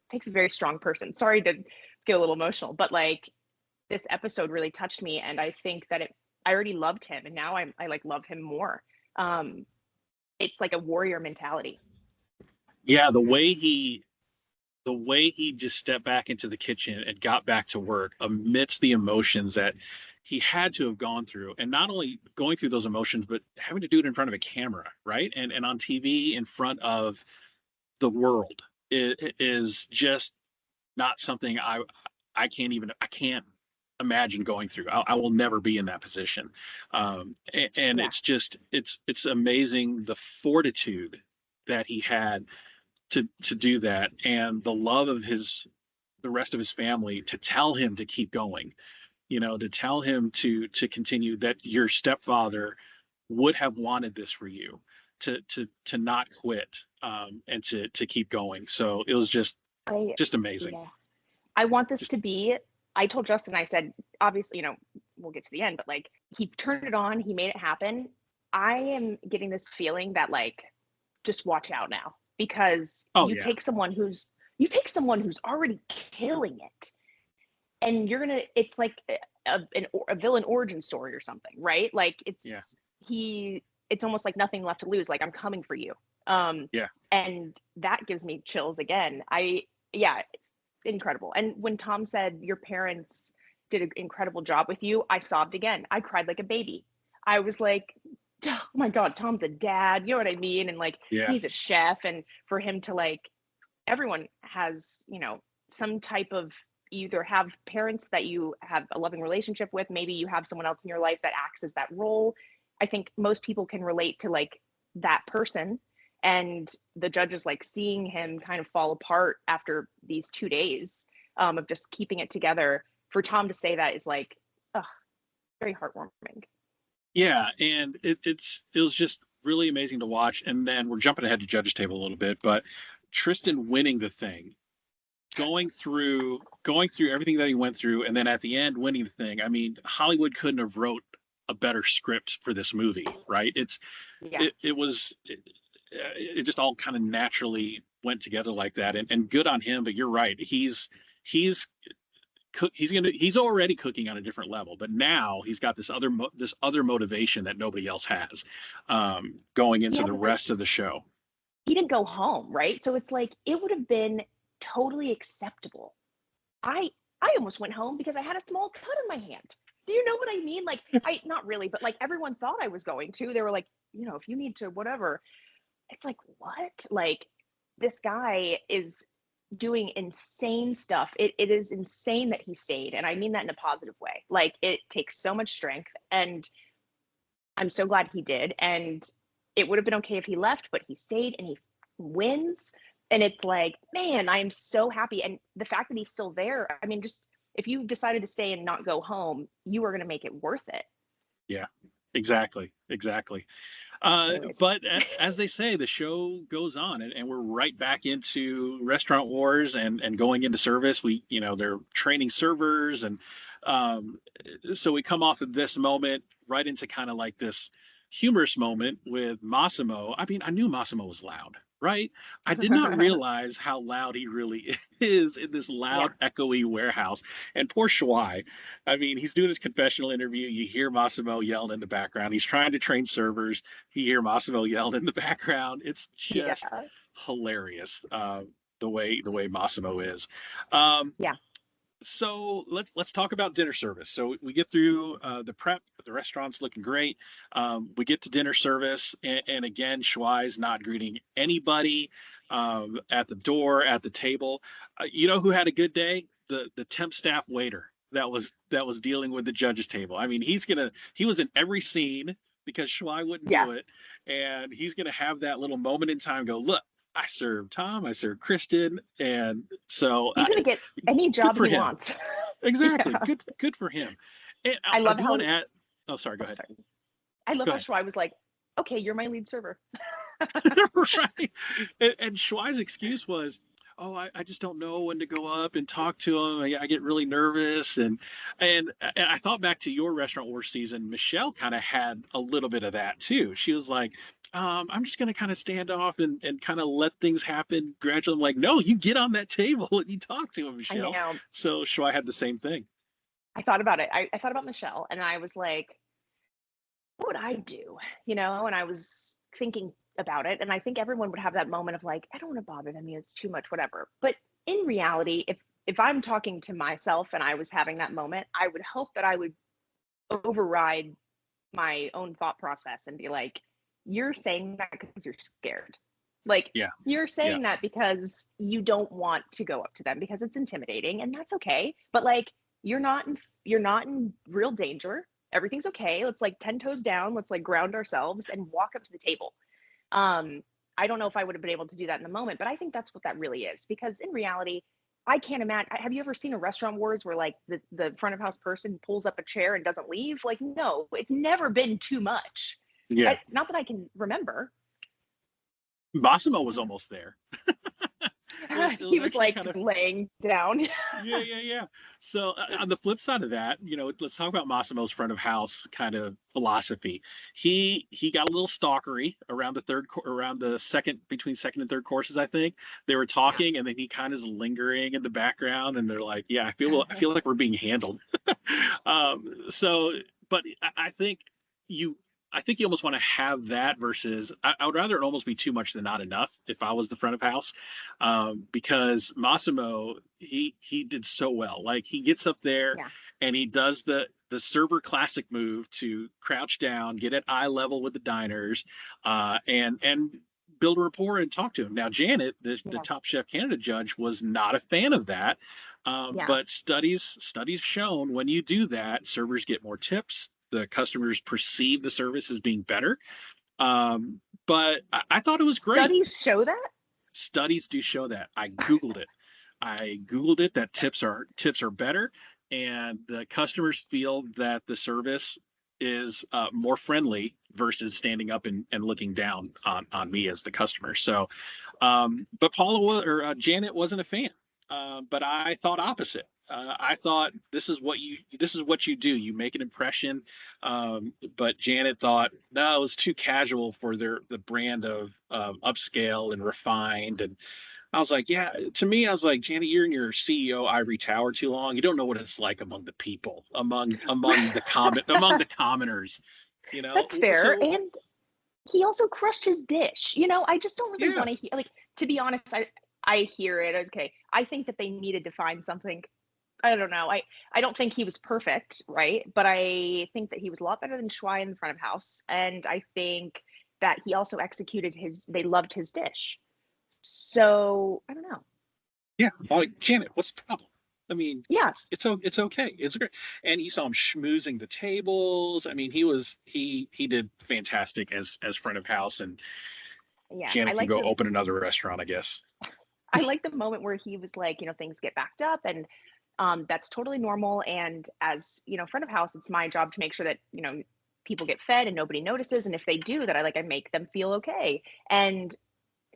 takes a very strong person. Sorry to get a little emotional, but like this episode really touched me. And I think that I already loved him and now I like love him more. It's like a warrior mentality. Yeah, the way he just stepped back into the kitchen and got back to work amidst the emotions that he had to have gone through, and not only going through those emotions but having to do it in front of a camera, right, and on TV in front of the world, is just not something I can't imagine going through. I will never be in that position. And Yeah. it's just it's amazing the fortitude that he had to do that, and the love of the rest of his family to tell him to keep going, to tell him to continue, that your stepfather would have wanted this for you, to not quit, and to keep going. So it was I just amazing. yeah. I want this Just to be, I told Justin, I said, obviously, we'll get to the end, but like he turned it on, he made it happen. I am getting this feeling that like just watch out now because oh yeah, you take someone who's already killing it and it's like a villain origin story or something, right? Like yeah, it's almost like nothing left to lose, like I'm coming for you. yeah. And that gives me chills again. Yeah, incredible. And when Tom said your parents did an incredible job with you, I sobbed again. I cried like a baby. I was like, oh my God, Tom's a dad. You know what I mean? And like, Yeah. he's a chef. And for him to like, everyone has, some type of, either have parents that you have a loving relationship with, maybe you have someone else in your life that acts as that role. I think most people can relate to like that person, and the judges like seeing him kind of fall apart after these 2 days of just keeping it together. For Tom to say that is like, ugh, very heartwarming. Yeah, and it was just really amazing to watch. And then we're jumping ahead to judges table a little bit, but Tristan winning the thing, going through everything that he went through, and then at the end winning the thing. I mean, Hollywood couldn't have wrote a better script for this movie, right? Yeah. It just all kind of naturally went together like that, and good on him. But you're right, he's he's already cooking on a different level, but now he's got this other motivation that nobody else has, going into Yeah, the but like rest of the show. he didn't go home, right? So it's like it would have been totally acceptable. I almost went home because I had a small cut in my hand. Do you know what I mean? Like I not really, but like everyone thought I was going to. They were like, if you need to whatever. It's like, what? Like this guy is doing insane stuff. It is insane that he stayed. And I mean that in a positive way. Like it takes so much strength. And I'm so glad he did. And it would have been okay if he left, but he stayed and he wins. And it's like, man, I am so happy. And the fact that he's still there, I mean, just if you decided to stay and not go home, you were going to make it worth it. Yeah, exactly. Anyways. But as they say, the show goes on, and we're right back into restaurant wars and going into service. They're training servers, and um, so we come off of this moment right into kind of like this humorous moment with Massimo. I mean, I knew Massimo was loud, right? I did not realize how loud he really is in this Yeah. loud, echoey warehouse. And poor Schwei, I mean, he's doing his confessional interview. You hear Massimo yelling in the background. He's trying to train servers. You hear Massimo yelling in the background. It's Yeah. just hilarious, the way Massimo is. Um, Yeah. so let's talk about dinner service. So we get through the prep. The restaurant's looking great. We get to dinner service, and again, Schwei's not greeting anybody at the door, at the table. You know who had a good day? The temp staff waiter that was dealing with the judges table. I mean, he was in every scene because Schwei wouldn't Yeah. do it, and he's gonna have that little moment in time. Go look. I served Tom. I served Kristen, and so He's gonna get any good job for he him. wants. Exactly. Yeah. Good for him. And I I love do want how to add. Oh, sorry. Go oh ahead. sorry. I love Go how ahead. Schwei was like, okay, you're my lead server. Right. And Schwei's excuse was, "Oh, I just don't know when to go up and talk to him. I get really nervous." And I thought back to your Restaurant Wars season. Michelle kind of had a little bit of that too. She was like, "I'm just gonna kind of stand off and kind of let things happen gradually." I'm like, "No, you get on that table and you talk to him, I Michelle." know. So Schwei had the same thing. I thought about it. I thought about Michelle and I was like, what would I do? And I was thinking about it. And I think everyone would have that moment of like, I don't want to bother them. It's too much, whatever. But in reality, if I'm talking to myself and I was having that moment, I would hope that I would override my own thought process and be like, you're saying that because you're scared. Like Yeah. you're Yeah. saying that because you don't want to go up to them because it's intimidating and that's okay. But like you're not in real danger. Everything's okay. Let's like 10 toes down. Let's like ground ourselves and walk up to the table. Um, I don't know if I would have been able to do that in the moment, but I think that's what that really is because in reality, I can't imagine. Have you ever seen a Restaurant Wars where like the front of house person pulls up a chair and doesn't leave? Like, no, it's never been too much. Yeah. Not that I can remember. Massimo was almost there. It was He was actually like kind of laying down. yeah. So on the flip side of that, let's talk about Massimo's front of house kind of philosophy. He got a little stalkery around around the second between second and third courses. I think they were Yeah. talking, and then he kind of is lingering in the background, and they're like, "Yeah, I feel like we're being handled." So, but I think you I think you almost want to have that versus I would rather it almost be too much than not enough if I was the front of house, because Massimo he did so well. Like he gets up there Yeah. and he does the server classic move to crouch down, get at eye level with the diners, and build a rapport and talk to him. Now Janet, the Yeah. Top Chef Canada judge, was not a fan of that, Yeah. but studies shown when you do that, servers get more tips. The customers perceive the service as being better. But I thought it was great. Studies show that? Studies do show that. I googled it that tips are better, and the customers feel that the service is more friendly versus standing up and looking down on me as the customer. So, but Janet wasn't a fan. But I thought opposite. I thought this is what you do. You make an impression. But Janet thought no, it was too casual for the brand of upscale and refined. And I was like, yeah. To me, I was like, Janet, you're in your CEO ivory tower too long. You don't know what it's like among the people, among the commoners. You know. That's fair. So And he also crushed his dish. I just don't really yeah, want to hear, like, to be honest, I hear it. Okay. I think that they needed to find something. I don't know. I don't think he was perfect, right? But I think that he was a lot better than Schwei in the front of house. And I think that he also executed they loved his dish. So I don't know. yeah. Like Janet, what's the problem? I mean, Yeah. it's okay. It's great. And you saw him schmoozing the tables. I mean, he did fantastic as front of house, and Yeah. Janet can go open another restaurant, I guess. I like the moment where he was like, things get backed up, and that's totally normal. And as front of house, it's my job to make sure that people get fed and nobody notices. And if they do, that I make them feel okay, and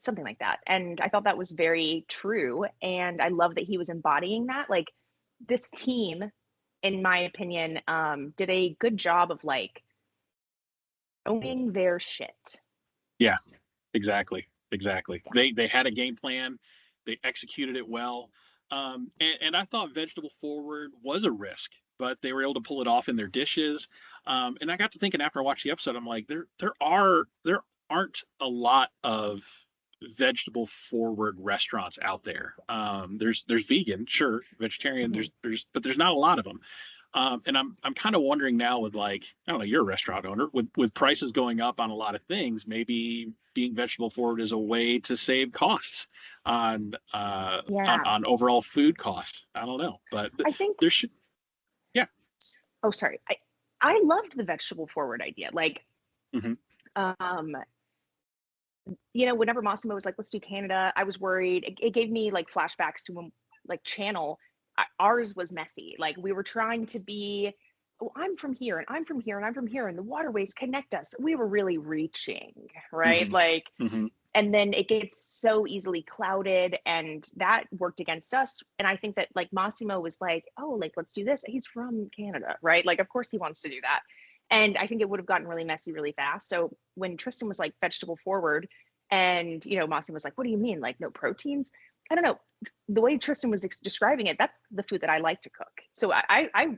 something like that. And I thought that was very true. And I love that he was embodying that. Like, this team, in my opinion, did a good job of owning their shit. Yeah, exactly. Yeah. They had a game plan. They executed it well. And I thought vegetable forward was a risk, but they were able to pull it off in their dishes. And I got to thinking after I watched the episode, I'm like, there aren't a lot of vegetable forward restaurants out there. There's vegan, sure, vegetarian. Mhm. But there's not a lot of them. And I'm kind of wondering now with, like, I don't know, you're a restaurant owner, with prices going up on a lot of things, maybe being vegetable forward is a way to save costs on Yeah. on overall food costs. I don't know, but I think, there should, yeah. oh, sorry. I loved the vegetable forward idea. Like, Hmm. um, whenever Massimo was like, let's do Canada, I was worried. It gave me like flashbacks to when, like, Channel, ours was messy. Like, we were trying to be, oh, I'm from here and I'm from here and I'm from here and the waterways connect us. We were really reaching, right? Hmm. Like, Hmm. and then it gets so easily clouded, and that worked against us. And I think that, like, Massimo was like, oh, like, let's do this. He's from Canada, right? Like, of course he wants to do that. And I think it would have gotten really messy really fast. So when Tristan was like vegetable forward, and Massimo was like, what do you mean, like, no proteins? I don't know, the way Tristan was describing it, that's the food that I like to cook. So I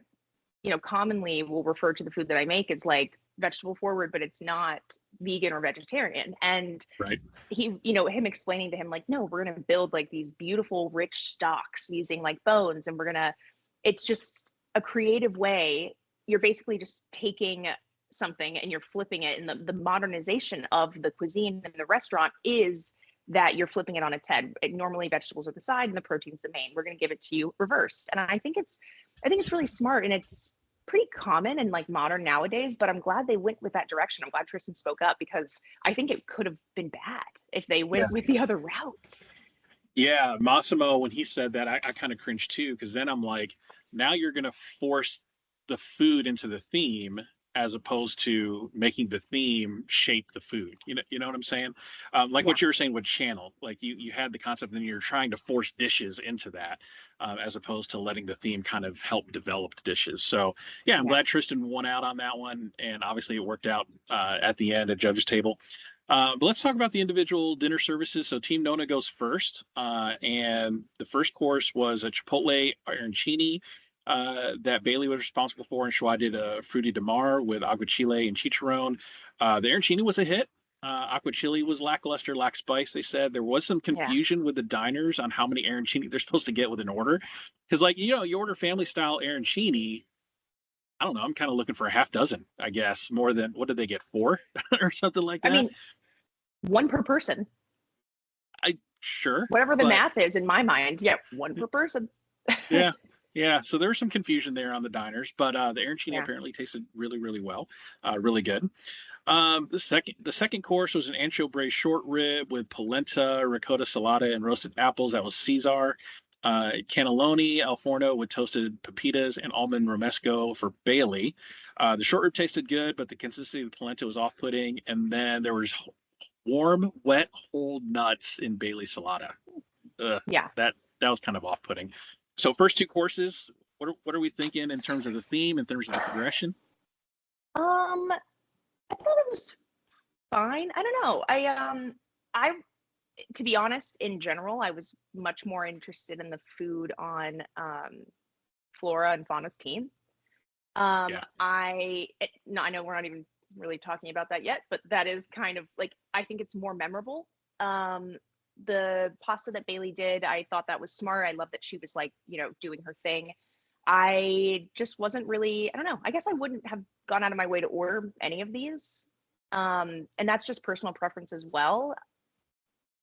commonly will refer to the food that I make as like vegetable forward, but it's not vegan or vegetarian. And Right. he, him explaining to him, like, no, we're going to build like these beautiful, rich stocks using like bones. And it's just a creative way. You're basically just taking something and you're flipping it. And the modernization of the cuisine in the restaurant is that you're flipping it on its head. Normally vegetables are the side and the protein's the main. We're going to give it to you reversed. And I think it's really smart, and it's pretty common and like modern nowadays, but I'm glad they went with that direction. I'm glad Tristan spoke up, because I think it could have been bad if they went with the other route. Yeah, Massimo, when he said that, I kind of cringed too, because then I'm like, now you're going to force the food into the theme as opposed to making the theme shape the food. You know what I'm saying? Like Yeah. what you were saying with Channel, like you had the concept and you're trying to force dishes into that, as opposed to letting the theme kind of help develop the dishes. So yeah, I'm Yeah. glad Tristan won out on that one, and obviously it worked out at the end at judges table. But let's talk about the individual dinner services. So Team Nona goes first, and the first course was a Chipotle arancini that Bailey was responsible for, and Schwa did a fruity de mar with aguachile and chicharron. The arancini was a hit. Aguachile was lackluster, lack spice. They said there was some Yeah. confusion with the diners on how many arancini they're supposed to get with an order, because, like, you order family style arancini. I don't know. I'm kind of looking for a half dozen, I guess, more than, what did they get, 4 or something like I that? mean, one per person, Sure, whatever the but math is in my mind. Yeah. One per person. yeah, yeah. So there was some confusion there on the diners, but the arancini Yeah. apparently tasted really, really well, really good. The second course was an ancho braised short rib with polenta, ricotta salata, and roasted apples. That was Caesar. Cannelloni al forno with toasted pepitas and almond romesco for Bailey. The short rib tasted good, but the consistency of the polenta was off-putting. And then there was warm, wet, whole nuts in Bailey salata. Yeah. That was kind of off-putting. So first two courses, what are we thinking in terms of the theme, in terms of the progression? I thought it was fine. I don't know. I to be honest, in general, I was much more interested in the food on Flora and Fauna's team. Yeah. I know we're not even really talking about that yet, but that is kind of like, I think it's more memorable. The pasta that Bailey did, I thought that was smart. I love that she was like, doing her thing. I just wasn't really, I don't know. I guess I wouldn't have gone out of my way to order any of these. And that's just personal preference as well.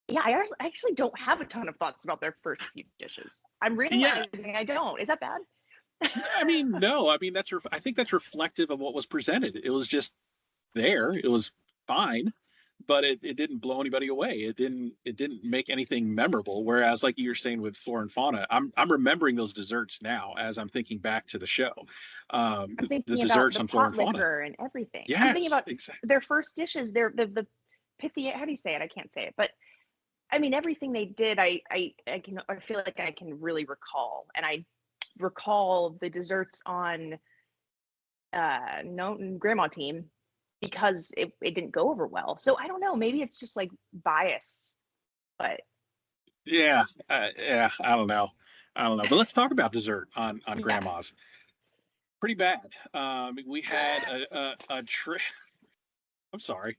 Yeah, I actually don't have a ton of thoughts about their first few dishes. I'm realizing I don't. Is that bad? I mean, no. I mean, I think that's reflective of what was presented. It was just there. It was fine, but it didn't blow anybody away. It didn't make anything memorable. Whereas, like you were saying with Flora and Fauna, I'm remembering those desserts now as I'm thinking back to the show. I'm The thinking about desserts the on Flora pot and Fauna. liquor and everything. I'm thinking Yes, about exactly. their first dishes. The pithy. How do you say it? I can't say it, but I mean everything they did. I feel like I can really recall, and I recall the desserts on grandma team because it didn't go over well. So I don't know, maybe it's just like bias, but Yeah, yeah. I don't know. But let's talk about dessert on yeah. Grandma's. Pretty bad. We had a tray. I'm sorry.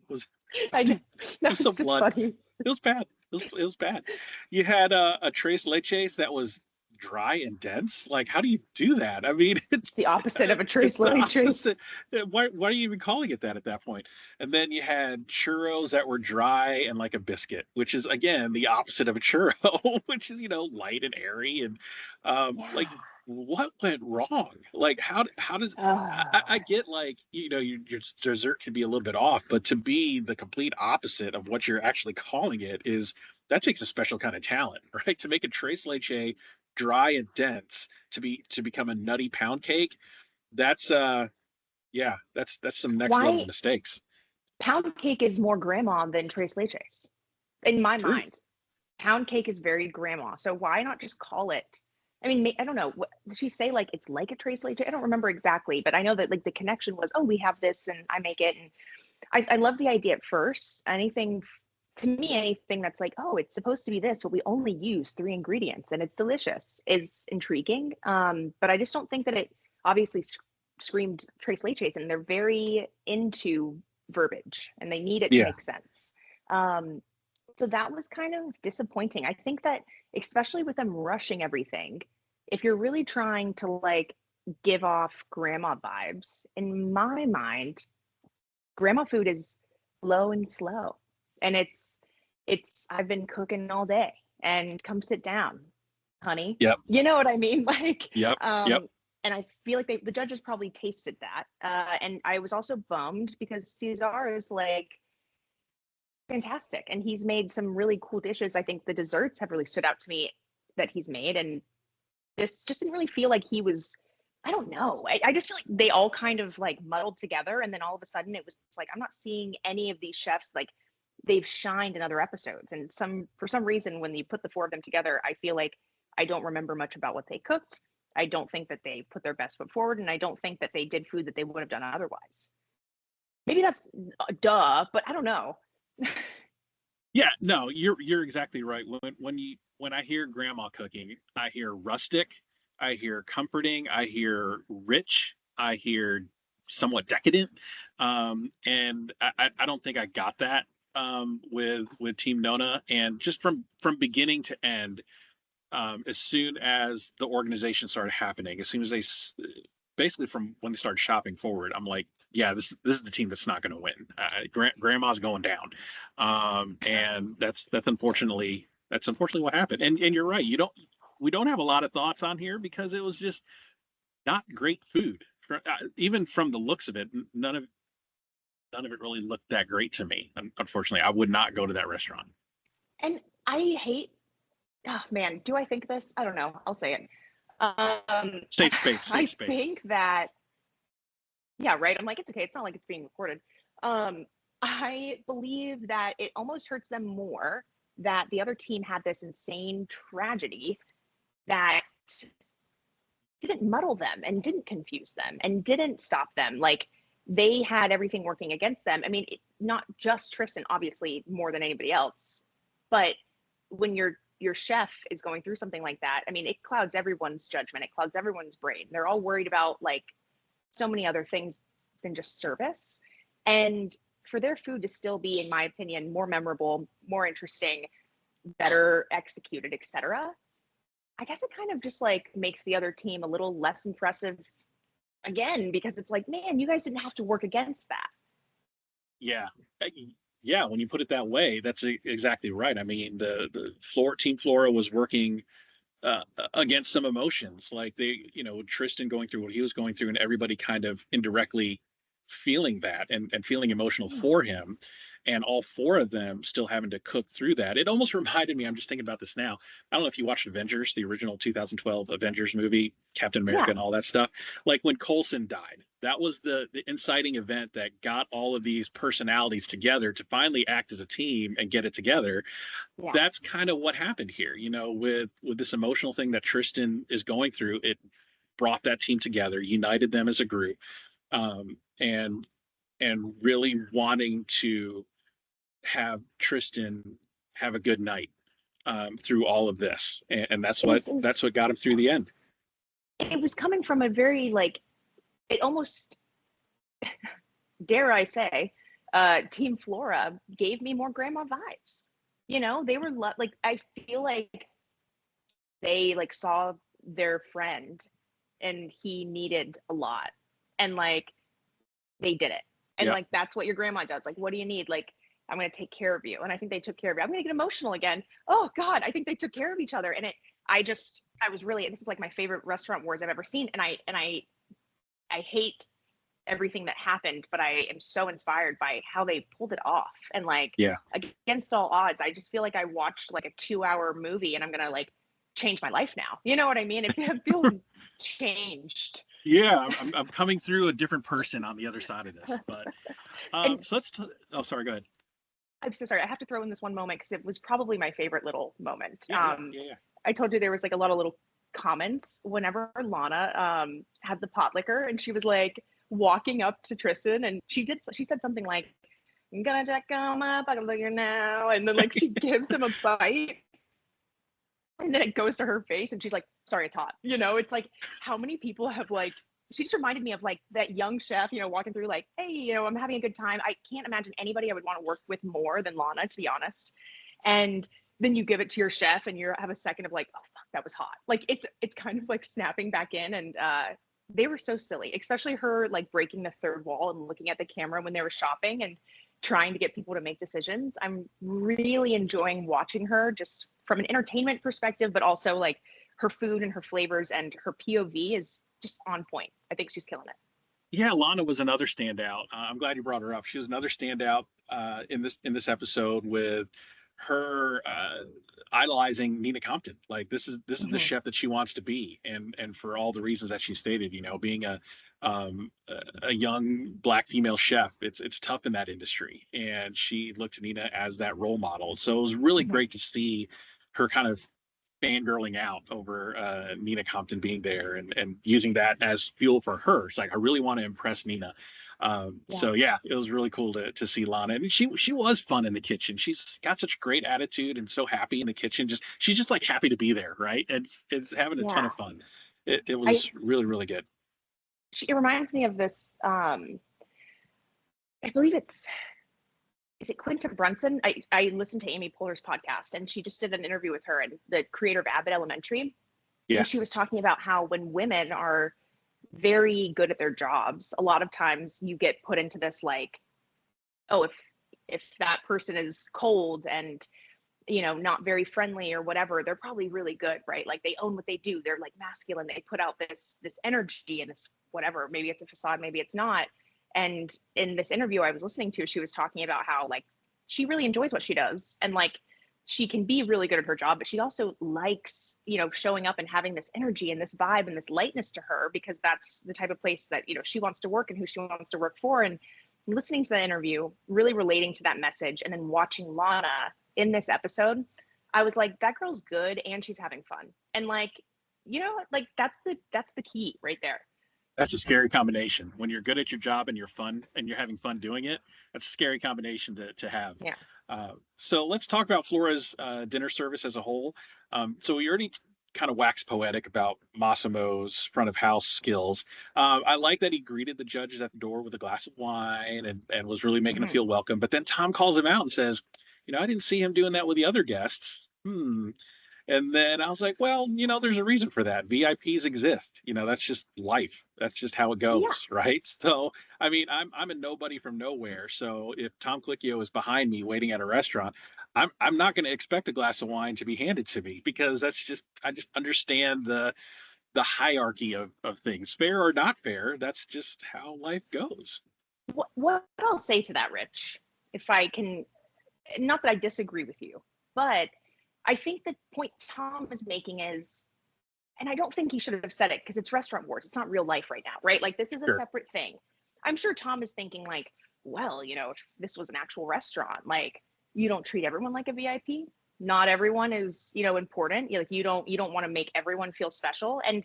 I know. No, There's some it's just blood. funny. It was bad. It was bad. You had a tres leches that was dry and dense. Like, how do you do that? I mean, It's the opposite of a it's trace the lily trace. opposite. Why are you even calling it that at that point? And then you had churros that were dry and like a biscuit, which is again the opposite of a churro, which is light and airy and like Yeah. what went wrong? Like how does I get like your dessert can be a little bit off, but to be the complete opposite of what you're actually calling it that takes a special kind of talent, right? To make a tres leche dry and dense to become a nutty pound cake, that's yeah, that's some next level Why mistakes. pound cake is more grandma than trace leches in my Truth. mind. Pound cake is very grandma. So why not just call it? I mean, I don't know. What did she say? Like it's like a trace leche? I don't remember exactly, but I know that like the connection was, oh, we have this and I make it, and I love the idea at first. Anything that's like, oh, it's supposed to be this, but we only use 3 ingredients and it's delicious is intriguing. But I just don't think that it obviously screamed Trace Leches, and they're very into verbiage and they need it to Yeah. make sense. So that was kind of disappointing. I think that especially with them rushing everything, if you're really trying to like give off grandma vibes, in my mind, grandma food is low and slow, and it's I've been cooking all day and come sit down, honey. Yep. You know what I mean? Like Yep. Yep. and I feel like the judges probably tasted that, and I was also bummed because Cesar is like fantastic and he's made some really cool dishes. I think the desserts have really stood out to me that he's made, and this just didn't really feel like he was, I don't know. I just feel like they all kind of like muddled together, and then all of a sudden it was like I'm not seeing any of these chefs like they've shined in other episodes. And for some reason when you put the four of them together, I feel like I don't remember much about what they cooked. I don't think that they put their best foot forward, and I don't think that they did food that they would have done otherwise. Maybe that's duh, but I don't know. Yeah, no, you're exactly right. When I hear grandma cooking, I hear rustic, I hear comforting, I hear rich, I hear somewhat decadent, and I don't think I got that with Team Nona. And just from beginning to end, as soon as the organization started happening, as soon as basically from when they started shopping forward, I'm like, yeah, this is the team that's not going to win. Grandma's going down, and that's unfortunately what happened. And you're right, we don't have a lot of thoughts on here because it was just not great food. Even from the looks of it, none of it really looked that great to me. Unfortunately, I would not go to that restaurant. And I hate oh man, do I think this? I don't know. I'll say it. Safe space, I safe space. think that, yeah, right. I'm like, it's okay. It's not like it's being recorded. I believe that it almost hurts them more that the other team had this insane tragedy that didn't muddle them and didn't confuse them and didn't stop them. Like they had everything working against them. I mean, not just Tristan, obviously, more than anybody else, but when your chef is going through something like that, I mean, it clouds everyone's judgment. It clouds everyone's brain. They're all worried about like so many other things than just service. And for their food to still be, in my opinion, more memorable, more interesting, better executed, etc., I guess it kind of just like makes the other team a little less impressive again, because it's like, man, you guys didn't have to work against that. Yeah. Yeah, when you put it that way, that's exactly right. I mean, the Team Flora was working against some emotions, like Tristan going through what he was going through, and everybody kind of indirectly feeling that and feeling emotional for him, and all four of them still having to cook through that. It almost reminded me, I'm just thinking about this now, I don't know if you watched Avengers, the original 2012 Avengers movie, Captain America Yeah. and all that stuff. Like when Coulson died, that was the inciting event that got all of these personalities together to finally act as a team and get it together. Yeah. That's kind of what happened here, with this emotional thing that Tristan is going through. It brought that team together, united them as a group, and really wanting to have Tristan have a good night through all of this, and that's what got him through the end. It was coming from a very like, it almost, dare I say, Team Flora gave me more grandma vibes. They were like, I feel like they like saw their friend and he needed a lot, and like they did it. And like that's what your grandma does. Like, what do you need? Like, I'm going to take care of you. And I think they took care of you. I'm going to get emotional again. Oh God, I think they took care of each other. And I was really, this is like my favorite restaurant wars I've ever seen. And I hate everything that happened, but I am so inspired by how they pulled it off. And like, against all odds, I just feel like I watched like a 2-hour movie and I'm going to like change my life now. You know what I mean? It feels changed. Yeah, I'm coming through a different person on the other side of this. But so oh, sorry, go ahead. I'm so sorry. I have to throw in this one moment because it was probably my favorite little moment. Yeah. I told you there was like a lot of little comments whenever Lana had the pot liquor, and she was like walking up to Tristan, and she said something like, "I'm gonna check on my pot liquor now," and then like she gives him a bite, and then it goes to her face, and she's like, "Sorry, it's hot." It's like how many people have like. She just reminded me of like that young chef, walking through like, hey, I'm having a good time. I can't imagine anybody I would want to work with more than Lana, to be honest. And then you give it to your chef and you have a second of like, oh, fuck, that was hot. Like it's kind of like snapping back in. And they were so silly, especially her like breaking the third wall and looking at the camera when they were shopping and trying to get people to make decisions. I'm really enjoying watching her just from an entertainment perspective, but also like her food and her flavors and her POV is just on point. I think she's killing it. Yeah, Lana was another standout. I'm glad you brought her up. She was another standout in this episode with her idolizing Nina Compton. Like this is the chef that she wants to be, and for all the reasons that she stated, being a young Black female chef, it's tough in that industry, and she looked to Nina as that role model. So it was really great to see her kind of fangirling out over Nina Compton being there and using that as fuel for her. It's like, I really want to impress Nina. So yeah, it was really cool to see Lana. And she was fun in the kitchen. She's got such great attitude and so happy in the kitchen. She's just like happy to be there, right? And it's having a ton of fun. It was really, really good. It reminds me of this, I believe is it Quinta Brunson? I listened to Amy Poehler's podcast, and she just did an interview with her, and the creator of Abbott Elementary. Yeah. And she was talking about how when women are very good at their jobs, a lot of times you get put into this like, oh, if that person is cold and not very friendly or whatever, they're probably really good, right? Like they own what they do. They're like masculine. They put out this energy and this whatever. Maybe it's a facade, maybe it's not. And in this interview I was listening to, she was talking about how like she really enjoys what she does. And like she can be really good at her job, but she also likes, showing up and having this energy and this vibe and this lightness to her, because that's the type of place that, she wants to work and who she wants to work for. And listening to that interview, really relating to that message, and then watching Lana in this episode, I was like, that girl's good and she's having fun. And that's the key right there. That's a scary combination. When you're good at your job and you're fun and you're having fun doing it, that's a scary combination to have. Yeah. So let's talk about Flora's dinner service as a whole. So we already kind of waxed poetic about Massimo's front of house skills. I like that he greeted the judges at the door with a glass of wine and was really making them feel welcome. But then Tom calls him out and says, I didn't see him doing that with the other guests. And then I was like, well, there's a reason for that. VIPs exist. That's just life. That's just how it goes, right? So, I mean, I'm a nobody from nowhere. So if Tom Colicchio is behind me waiting at a restaurant, I'm not going to expect a glass of wine to be handed to me, because I just understand the hierarchy of things, fair or not fair. That's just how life goes. What I'll say to that, Rich, if I can, not that I disagree with you, but I think the point Tom is making is, and I don't think he should have said it because it's Restaurant Wars. It's not real life right now, right? Like, this is a separate thing. I'm sure Tom is thinking like, well, if this was an actual restaurant, like, you don't treat everyone like a VIP. Not everyone is, important. You don't want to make everyone feel special. And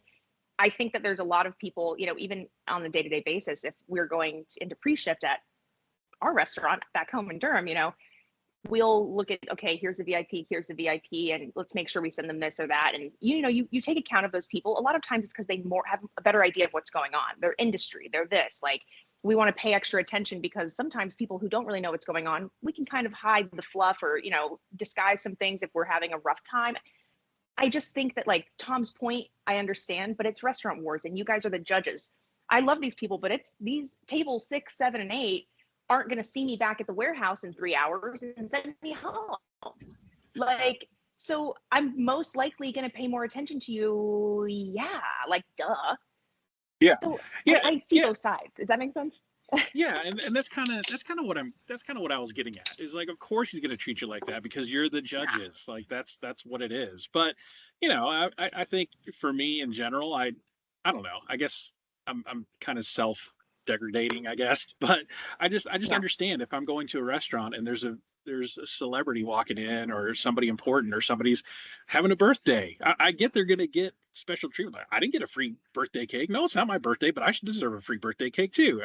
I think that there's a lot of people, even on a day-to-day basis, if we're going into pre-shift at our restaurant back home in Durham, we'll look at, okay, here's a VIP, and let's make sure we send them this or that. And, you take account of those people. A lot of times it's because they have a better idea of what's going on. Their industry, they're this, like, we want to pay extra attention, because sometimes people who don't really know what's going on, we can kind of hide the fluff or, disguise some things if we're having a rough time. I just think that, like, Tom's point, I understand, but it's Restaurant Wars and you guys are the judges. I love these people, but it's these tables 6, 7, and 8 aren't going to see me back at the warehouse in 3 hours and send me home. Like, so I'm most likely going to pay more attention to you. Yeah. Like, duh. Yeah. So yeah. I see both sides. Does that make sense? Yeah. And that's kind of what I was getting at, is like, of course he's going to treat you like that because you're the judges. Like, that's what it is. But, I think for me in general, I don't know, I guess I'm kind of degrading, I guess, but I just understand if I'm going to a restaurant and there's a celebrity walking in, or somebody important, or somebody's having a birthday. I get they're gonna get special treatment. Like, I didn't get a free birthday cake. No, it's not my birthday, but I should deserve a free birthday cake too.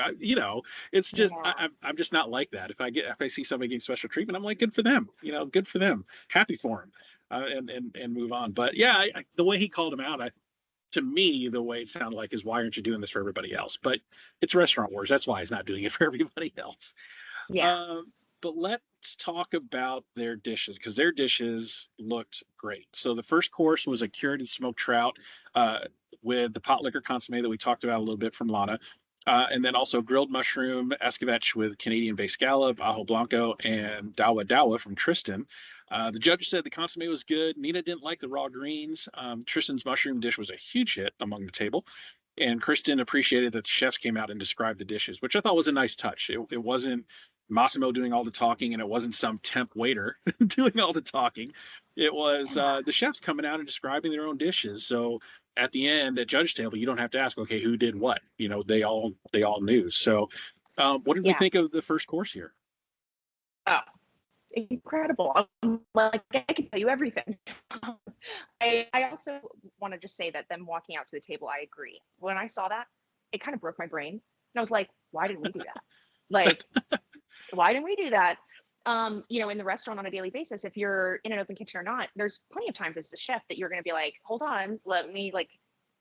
It's just I'm just not like that. If I see somebody getting special treatment, I'm like, good for them. Good for them. Happy for them, and move on. But yeah, the way he called him out, to me, the way it sounded like is, why aren't you doing this for everybody else? But it's Restaurant Wars. That's why he's not doing it for everybody else. Yeah. But let's talk about their dishes, because their dishes looked great. So the first course was a cured smoked trout with the pot liquor consomme that we talked about a little bit from Lana. And then also grilled mushroom escabeche with Canadian bay scallop, ajo blanco, and dawa dawa from Tristan. The judge said the consomme was good. Nina didn't like the raw greens. Tristan's mushroom dish was a huge hit among the table. And Kristen appreciated that the chefs came out and described the dishes, which I thought was a nice touch. It wasn't Massimo doing all the talking, and it wasn't some temp waiter doing all the talking. It was the chefs coming out and describing their own dishes. So at the end, at judge table, you don't have to ask, okay, who did what? They all knew. So what did we think of the first course here? Oh, incredible. Like, I can tell you everything. I also want to just say that them walking out to the table, I agree. When I saw that, it kind of broke my brain. And I was like, why didn't we do that? Like, why didn't we do that? In the restaurant on a daily basis, if you're in an open kitchen or not, there's plenty of times as a chef that you're going to be like, hold on, let me like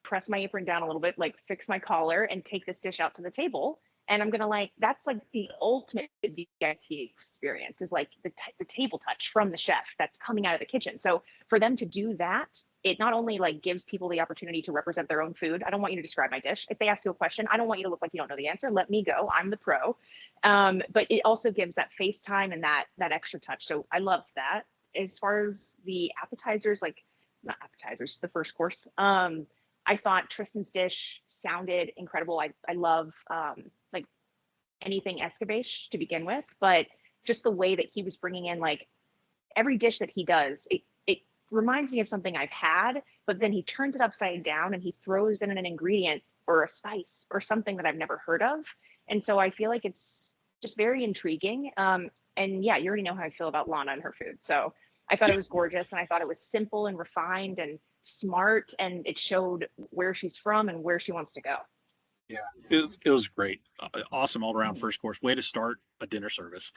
press my apron down a little bit, like fix my collar and take this dish out to the table. And I'm going to that's like the ultimate VIP experience, is like the table touch from the chef that's coming out of the kitchen. So for them to do that, it not only like gives people the opportunity to represent their own food. I don't want you to describe my dish. If they ask you a question, I don't want you to look like you don't know the answer. Let me go. I'm the pro. But it also gives that face time and that extra touch. So I love that. As far as the appetizers, not appetizers, the first course, I thought Tristan's dish sounded incredible. I love anything escabeche to begin with, but just the way that he was bringing in every dish that he does, it reminds me of something I've had, but then he turns it upside down and he throws in an ingredient or a spice or something that I've never heard of. And so I feel like it's just very intriguing. And yeah, you already know how I feel about Lana and her food. So I thought it was gorgeous, and I thought it was simple and refined and smart, and it showed where she's from and where she wants to go. Yeah, it was great. Awesome all around first course. Way to start a dinner service.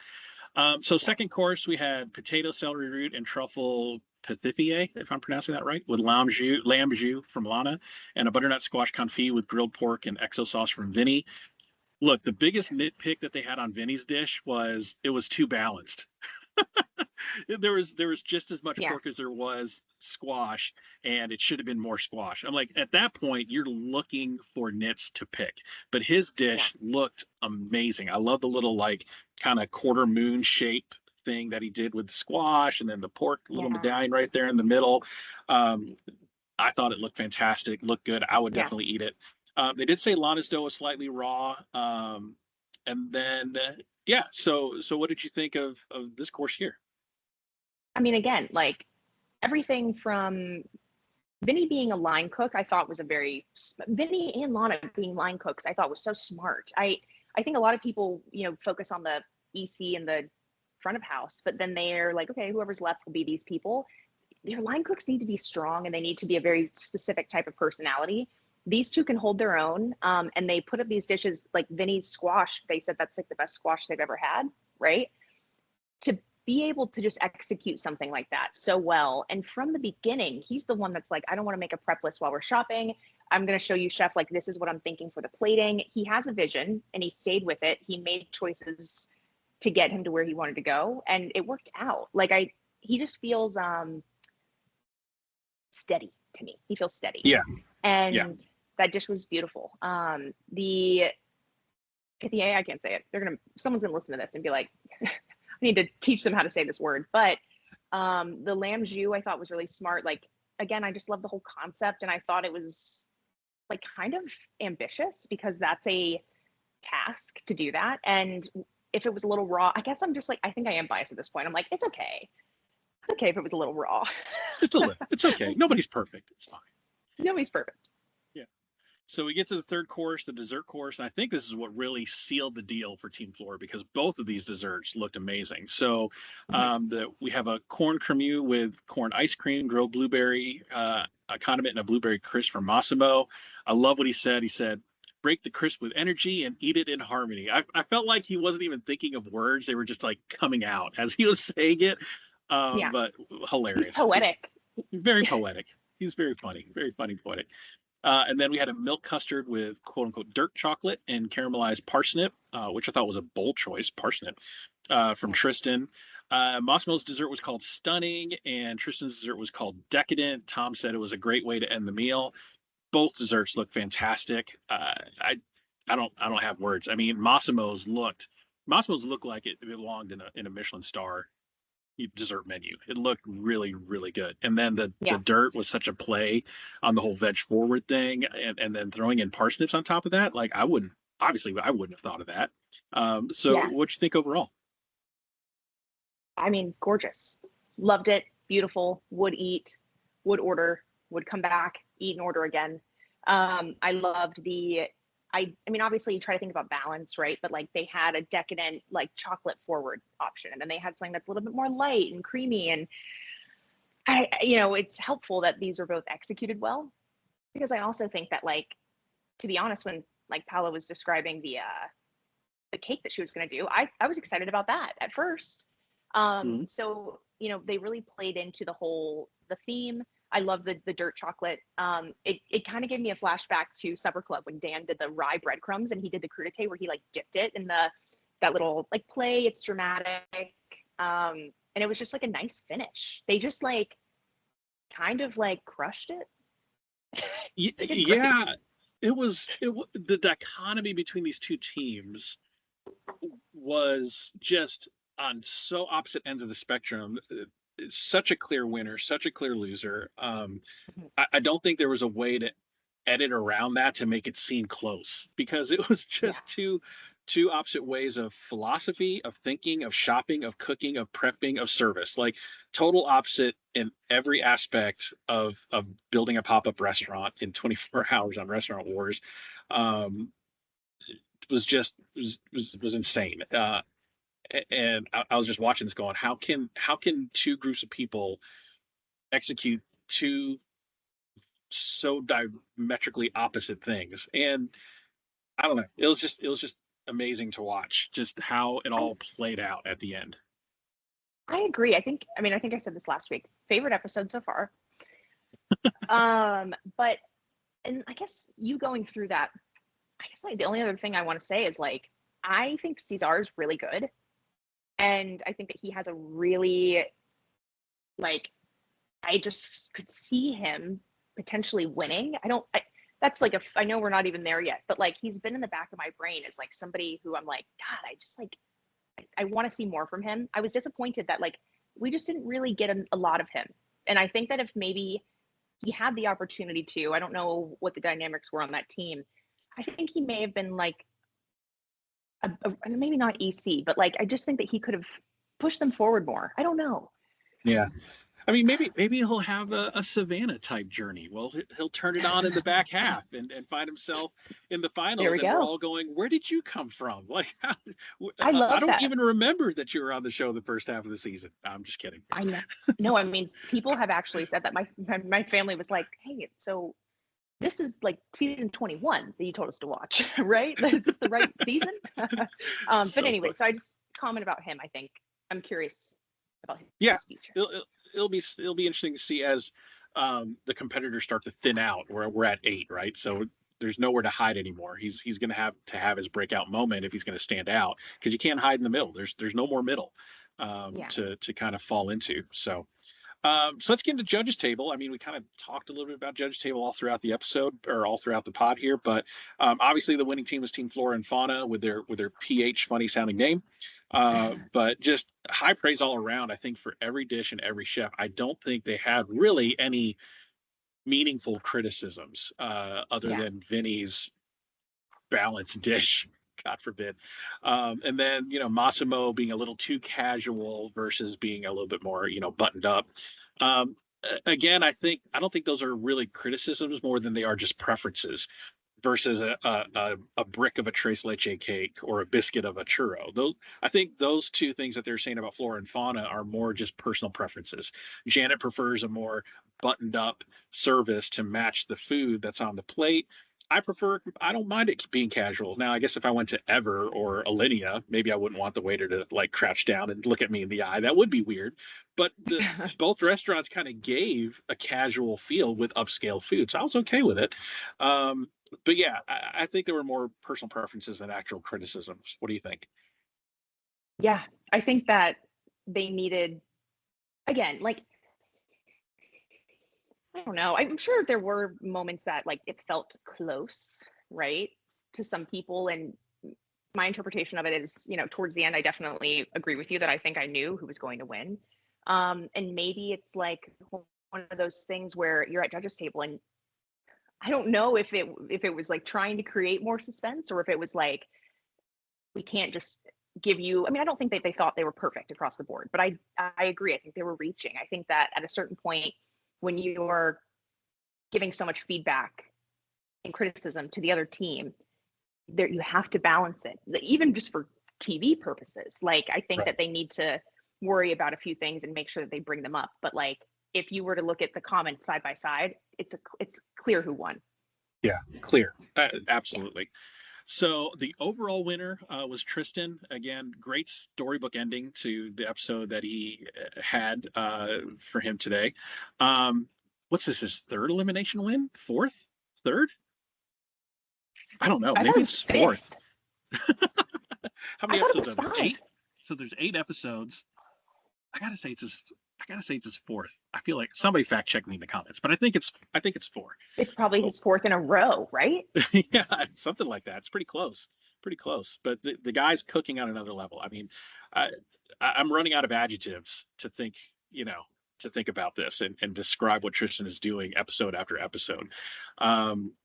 So second course, we had potato, celery root, and truffle pithivier, if I'm pronouncing that right, with lamb jus from Lana, and a butternut squash confit with grilled pork and exo sauce from Vinny. Look, the biggest nitpick that they had on Vinny's dish was it was too balanced. There was just as much Yeah. pork as there was squash, and it should have been more squash. I'm like, at that point, you're looking for nits to pick. But his dish looked amazing. I love the little like kind of quarter moon shape thing that he did with the squash, and then the pork little medallion right there in the middle. I thought it looked fantastic, looked good. I would definitely eat it. They did say Lana's dough was slightly raw. And then yeah, so what did you think of this course here? I mean, again, like everything from Vinny being a line cook, I thought was Vinny and Lana being line cooks, I thought was so smart. I think a lot of people, focus on the EC and the front of house, but then they're like, okay, whoever's left will be these people. Your line cooks need to be strong, and they need to be a very specific type of personality. These two can hold their own, and they put up these dishes like Vinny's squash. They said that's like the best squash they've ever had, right? To be able to just execute something like that so well. And from the beginning, he's the one that's like, I don't want to make a prep list while we're shopping. I'm going to show you, chef, like this is what I'm thinking for the plating. He has a vision, and he stayed with it. He made choices to get him to where he wanted to go, and it worked out. Like he just feels steady to me. He feels steady. Yeah. And that dish was beautiful. The pithivier, I can't say it. Someone's gonna listen to this and be like, I need to teach them how to say this word. But the lamb jus I thought was really smart. Like, again, I just love the whole concept, and I thought it was like kind of ambitious, because that's a task to do that. And if it was a little raw, I guess I'm just like, I think I am biased at this point. I'm like, it's okay. It's okay if it was a little raw. It's okay. Nobody's perfect. It's fine. Nobody's perfect. Yeah. So we get to the third course, the dessert course, and I think this is what really sealed the deal for Team Flora, because both of these desserts looked amazing. So we have a corn cremeux with corn ice cream, grilled blueberry, a condiment, and a blueberry crisp from Massimo. I love what he said. He said, break the crisp with energy and eat it in harmony. I felt like he wasn't even thinking of words. They were just like coming out as he was saying it. But hilarious. He's poetic. He's very poetic. He's very funny, poetic. And then we had a milk custard with quote unquote dirt chocolate and caramelized parsnip, which I thought was a bold choice, parsnip, from Tristan. Massimo's dessert was called Stunning, and Tristan's dessert was called Decadent. Tom said it was a great way to end the meal. Both desserts look fantastic. I don't have words. I mean, Massimo's looked like it belonged in a Michelin star dessert menu. It looked really, really good. And then the dirt was such a play on the whole veg forward thing, and then throwing in parsnips on top of that. Like I wouldn't have thought of that. What'd you think overall? I mean, gorgeous. Loved it. Beautiful. Would eat, would order, would come back, eat and order again. I loved I mean, obviously you try to think about balance, right? But like they had a decadent, like chocolate forward option, and then they had something that's a little bit more light and creamy. And it's helpful that these are both executed well, because I also think that, like, to be honest, when like Paola was describing the cake that she was going to do, I was excited about that at first. So, they really played into the theme. I love the dirt chocolate. It kind of gave me a flashback to Supper Club when Dan did the rye breadcrumbs, and he did the crudité where he like dipped it in that little like play. It's dramatic. And it was just like a nice finish. They just like kind of like crushed it. Yeah, it was the dichotomy between these two teams was just on so opposite ends of the spectrum. Such a clear winner, such a clear loser. I don't think there was a way to edit around that to make it seem close, because it was just two opposite ways of philosophy, of thinking, of shopping, of cooking, of prepping, of service. Like total opposite in every aspect of building a pop-up restaurant in 24 hours on Restaurant Wars. Um, was just was insane. And I was just watching this going, how can two groups of people execute two so diametrically opposite things? And I don't know. It was just amazing to watch just how it I all played out at the end. I agree. I think I said this last week. Favorite episode so far. But and I guess you going through that, I guess like the only other thing I want to say is like I think Cesar is really good. And I think that he has a really like I just could see him potentially winning. That's like I know we're not even there yet, but like he's been in the back of my brain as like somebody who I'm like, God, I just like I want to see more from him. I was disappointed that like we just didn't really get a lot of him. And I think that if maybe he had the opportunity to, I don't know what the dynamics were on that team. I think he may have been like maybe not EC, but like I just think that he could have pushed them forward more. I don't know. Yeah. I mean, maybe he'll have a Savannah type journey. Well, he'll turn it on in the back half and find himself in the There finals, we and we're go. all going, "Where did you come from?" Like, I I love don't that. even remember that you were on the show the first half of the season. I'm just kidding. I know. No, I mean, people have actually said that. My family was like, "Hey, so this is like season 21 that you told us to watch, right? Is this the right season?" But So anyway, funny. so I just comment about him. I think I'm curious about Yeah, his future. it'll be interesting to see as the competitors start to thin out. We're at 8, right? So there's nowhere to hide anymore. He's going to have his breakout moment if he's going to stand out, because you can't hide in the middle. There's no more middle Yeah. to kind of fall into. So let's get into judges table. I mean, we kind of talked a little bit about judges table all throughout the episode or all throughout the pod here, but obviously the winning team was Team Flora and Fauna with their PH funny sounding name. But just high praise all around, I think, for every dish and every chef. I don't think they had really any meaningful criticisms other Yeah. than Vinny's balanced dish. God forbid. And then, Massimo being a little too casual versus being a little bit more, buttoned up. Um, Again, I don't think those are really criticisms more than they are just preferences versus a brick of a tres leche cake or a biscuit of a churro. I think those two things that they're saying about Flora and Fauna are more just personal preferences. Janet prefers a more buttoned up service to match the food that's on the plate. I don't mind it being casual. Now, I guess if I went to Ever or Alinea, maybe I wouldn't want the waiter to like crouch down and look at me in the eye. That would be weird. But both restaurants kind of gave a casual feel with upscale food. So I was okay with it. But yeah, I think there were more personal preferences than actual criticisms. What do you think? Yeah. I think that they needed, again, like, I don't know. I'm sure there were moments that like it felt close, right, to some people. And my interpretation of it is, towards the end, I definitely agree with you that I think I knew who was going to win. And maybe it's like one of those things where you're at judges table and I don't know if it was like trying to create more suspense or if it was like we can't just give you. I mean, I don't think that they thought they were perfect across the board, but I agree. I think they were reaching. I think that at a certain point when you're giving so much feedback and criticism to the other team, there you have to balance it, even just for TV purposes. Like I think Right. that they need to worry about a few things and make sure that they bring them up. But like if you were to look at the comments side by side, it's clear who won. Yeah, clear. Yeah. Absolutely. So the overall winner was Tristan. Again, great storybook ending to the episode that he had for him today. Um, what's this? His third elimination win? Fourth? Third? I don't know. I thought Maybe it was it's fourth. 5th. How I many thought it episodes was are there? 5. 8. So there's 8 episodes. I gotta say it's his. I gotta say it's his fourth. I feel like somebody fact check me in the comments, but I think it's 4. It's probably Oh, his 4th in a row, right? yeah, something like that. It's pretty close. Pretty close. But the guy's cooking on another level. I mean, I, I'm running out of adjectives you know, to think about this and describe what Tristan is doing episode after episode.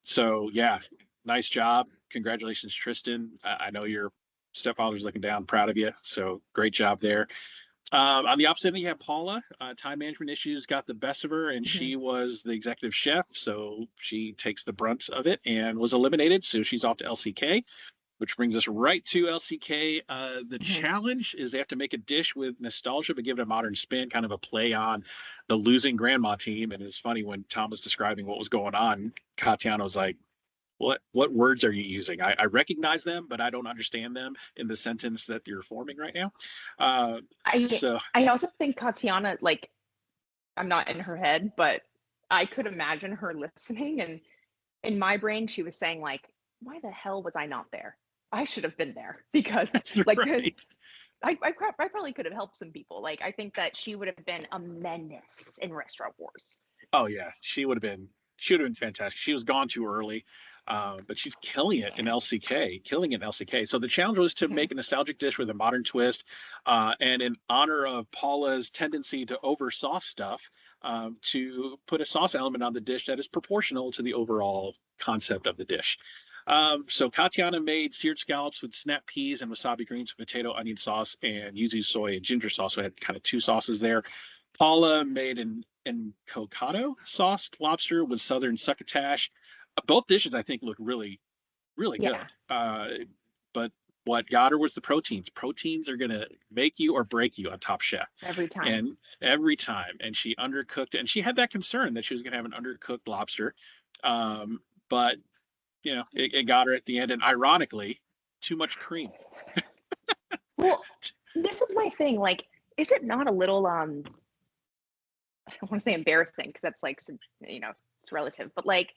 So yeah, nice job. Congratulations, Tristan. I know you're stepfather's looking down, proud of you. So great job there. On the opposite end, you have Paula. Time management issues got the best of her, and Mhm. she was the executive chef, so she takes the brunt of it and was eliminated. So she's off to LCK, which brings us right to LCK. The Mhm. challenge is they have to make a dish with nostalgia, but give it a modern spin, kind of a play on the losing grandma team. And it's funny when Tom was describing what was going on, Katiana was like, what words are you using? I recognize them, but I don't understand them in the sentence that you're forming right now. Uh, I so I also think Tatiana, like, I'm not in her head, but I could imagine her listening, and in my brain she was saying like, why the hell was I not there? I should have been there because that's like right. I probably could have helped some people. Like I think that she would have been a menace in Restaurant Wars. Oh yeah, she would have been fantastic. She was gone too early, but she's killing it in Yeah. LCK, killing it in LCK. So the challenge was to Mhm. make a nostalgic dish with a modern twist, and in honor of Paula's tendency to oversauce stuff, to put a sauce element on the dish that is proportional to the overall concept of the dish. So Katiana made seared scallops with snap peas and wasabi greens, potato, onion sauce, and yuzu soy and ginger sauce. So I had kind of two sauces there. Paula made an encocado sauced lobster with southern succotash. Both dishes I think look really, really Yeah, good. But what got her was the proteins. Proteins are gonna make you or break you on Top Chef, every time. and every time. And she undercooked, and she had that concern that she was gonna have an undercooked lobster. But it got her at the end. And ironically, too much cream. Well, this is my thing. Like, is it not a little I don't want to say embarrassing because that's like it's relative, but like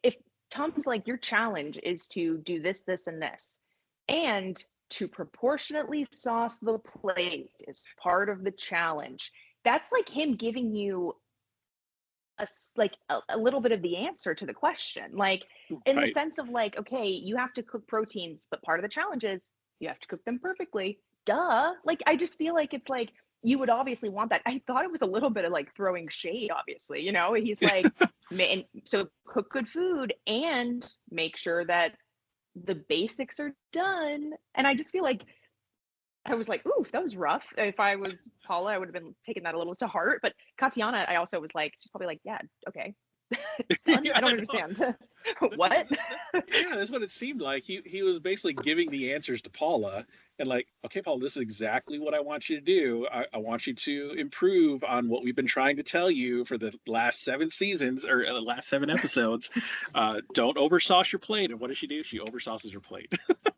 if Tom's like your challenge is to do this, this, and this, and to proportionately sauce the plate is part of the challenge. That's like him giving you a little bit of the answer to the question, like in the Right. sense of like, okay, you have to cook proteins, but part of the challenge is you have to cook them perfectly. Duh. Like I just feel like it's like you would obviously want that. I thought it was a little bit of like throwing shade, obviously. He's like, man, so cook good food and make sure that the basics are done. And I just feel like I was like, ooh, that was rough. If I was Paula, I would have been taking that a little to heart. But Katiana, I also was like, she's probably like, yeah, okay, done. Yeah, I don't I know. understand. That's What? yeah, that's what it seemed like. He was basically giving the answers to Paula and like, okay, Paula, this is exactly what I want you to do. I want you to improve on what we've been trying to tell you for the last 7 seasons or last 7 episodes. Don't oversauce your plate. And what does she do? She oversauces her plate.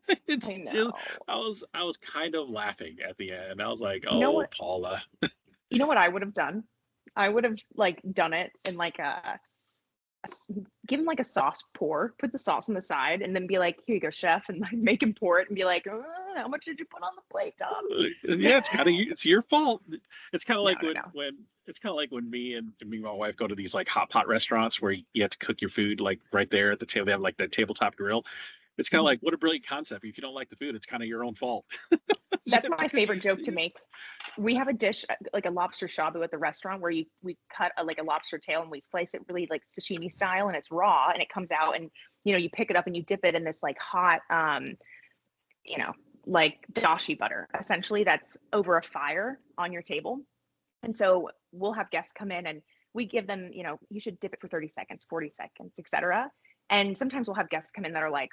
I it's still, know. I was kind of laughing at the end. I was like, You know oh, what? Paula. You know what I would have done? I would have like done it in like give him like a sauce pour, put the sauce on the side, and then be like, "Here you go, chef," and like make him pour it and be like, "How much did you put on the plate, Tom?" Yeah, it's your fault. It's kind of No, like no, when no. when it's kind of like when me and my wife go to these like hot pot restaurants where you have to cook your food like right there at the table. They have like the tabletop grill. It's kind of Mhm. like what a brilliant concept. If you don't like the food, it's kind of your own fault. You That's have to my cook favorite it. joke to make. We have a dish like a lobster shabu at the restaurant where we cut like a lobster tail and we slice it really like sashimi style and it's raw and it comes out and you pick it up and you dip it in this like hot you know like dashi butter essentially that's over a fire on your table. And so we'll have guests come in and we give them, you should dip it for 30 seconds, 40 seconds, etc. And sometimes we'll have guests come in that are like,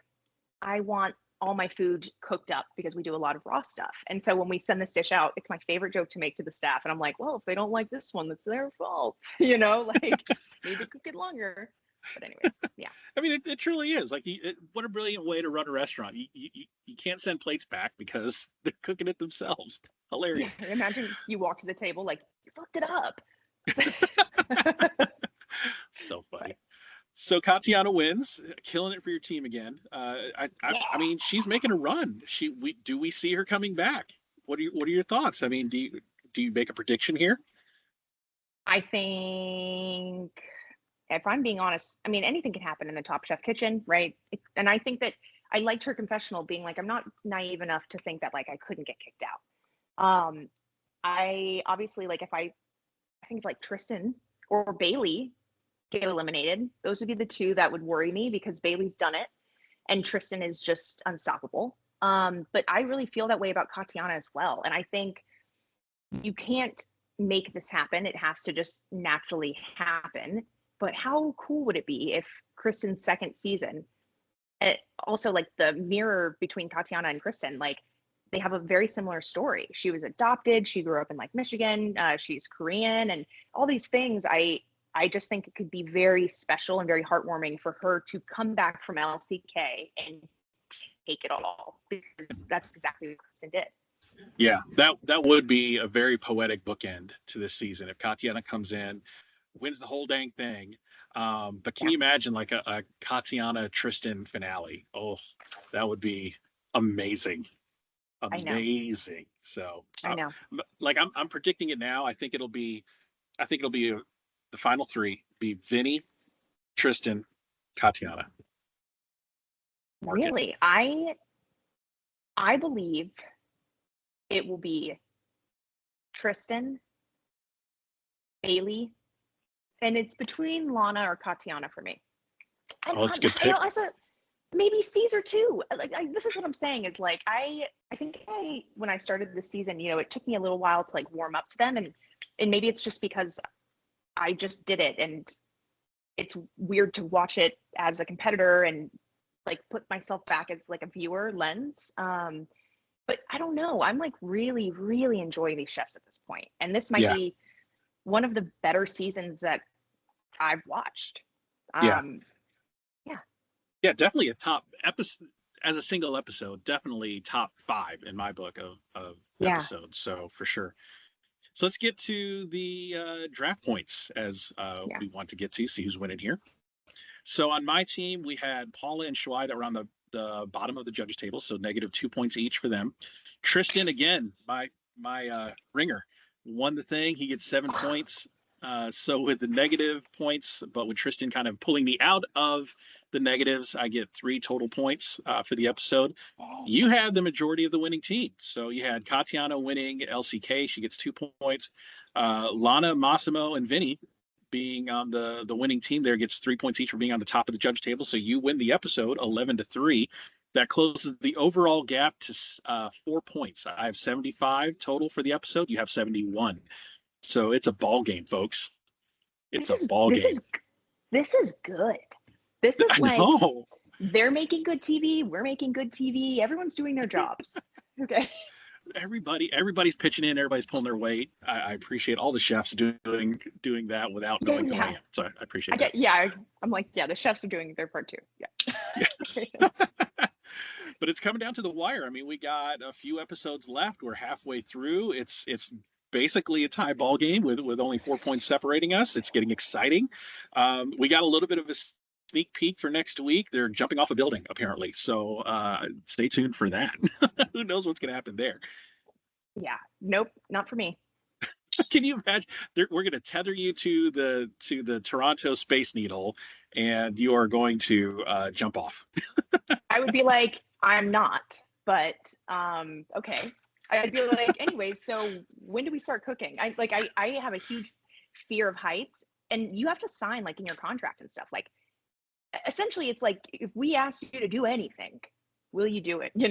I want all my food cooked up because we do a lot of raw stuff. And so when we send this dish out, it's my favorite joke to make to the staff. And I'm like, well, if they don't like this one, that's their fault, like maybe cook it longer. But anyways, yeah. I mean, it truly is like what a brilliant way to run a restaurant. You can't send plates back because they're cooking it themselves. Yeah. Hilarious. Imagine you walk to the table like you fucked it up. So But funny. So Katiana wins, killing it for your team again. I yeah, mean, she's making a run. We see her coming back? What are your thoughts? I mean, do you make a prediction here? I think if I'm being honest, I mean, anything can happen in the Top Chef kitchen, right? And I think that I liked her confessional being like, I'm not naive enough to think that like I couldn't get kicked out. I obviously like if I think like Tristan or Bailey get eliminated, those would be the two that would worry me because Bailey's done it and Tristan is just unstoppable. But I really feel that way about Katiana as well. And I think you can't make this happen. It has to just naturally happen. But how cool would it be if Kristen's second season, also like the mirror between Katiana and Kristen, like they have a very similar story. She was adopted. She grew up in like Michigan. She's Korean and all these things. I just think it could be very special and very heartwarming for her to come back from LCK and take it all, because that's exactly what Kristen did. Yeah, that would be a very poetic bookend to this season if Katiana comes in, wins the whole dang thing. But can you imagine like a Katiana Tristan finale? Oh, that would be amazing. Amazing. So I know. like I'm predicting it now. I think it'll be the final three be Vinny, Tristan, Katiana. Really? I believe it will be Tristan, Bailey, and it's between Lana or Katiana for me. That's a good pick. Maybe Caesar too. Like this is what I'm saying is like I think when I started this season, it took me a little while to like warm up to them, and maybe it's just because I just did it, and it's weird to watch it as a competitor and like put myself back as like a viewer lens. But I don't know. I'm like really, really enjoying these chefs at this point, and this might be one of the better seasons that I've watched. Yeah, definitely a top episode as a single episode. Definitely top 5 in my book of episodes. So for sure. So let's get to the draft points as we want to get to see who's winning here. So on my team, we had Paula and Shuai that were on the bottom of the judges table, so -2 points each for them. Tristan, again, my ringer, won the thing. He gets 7 points. So with the negative points, but with Tristan kind of pulling me out of the negatives, I get 3 total points for the episode. You had the majority of the winning team. So you had Katiana winning LCK. She gets 2 points. Lana, Massimo, and Vinny being on the winning team there gets 3 points each for being on the top of the judge table. So you win the episode 11-3. That closes the overall gap to 4 points. I have 75 total for the episode. You have 71. So it's a ball game, folks. It's a ball game. This is good. This is like they're making good TV. We're making good TV. Everyone's doing their jobs. Okay. Everybody's pitching in. Everybody's pulling their weight. I appreciate all the chefs doing that without knowing who I am. So I appreciate that. I'm like, the chefs are doing their part too. Yeah. But it's coming down to the wire. I mean, we got a few episodes left. We're halfway through. It's basically a tie ball game with only 4 points separating us. It's getting exciting. We got a little bit of a sneak peek for next week. They're jumping off a building apparently, so stay tuned for that. Who knows what's going to happen there? Yeah, nope, not for me. Can you imagine? We're going to tether you to the Toronto Space Needle, and you are going to jump off. I would be like, I'm not, but okay. I'd be like, anyways, so when do we start cooking? I have a huge fear of heights, and you have to sign like in your contract and stuff. Like, essentially, it's like if we ask you to do anything, will you do it? And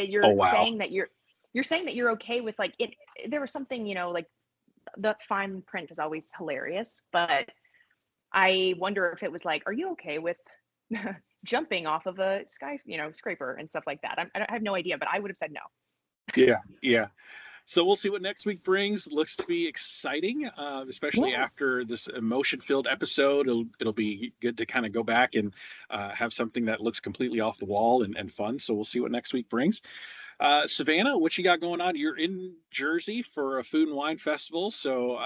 you're saying that you're saying that you're okay with like it. There was something, like the fine print is always hilarious, but I wonder if it was like, are you okay with jumping off of a skyscraper and stuff like that? I have no idea, but I would have said no. Yeah. So we'll see what next week brings. Looks to be exciting, especially after this emotion-filled episode. It'll be good to kind of go back and have something that looks completely off the wall and fun. So we'll see what next week brings. Savannah, what you got going on? You're in Jersey for a food and wine festival. So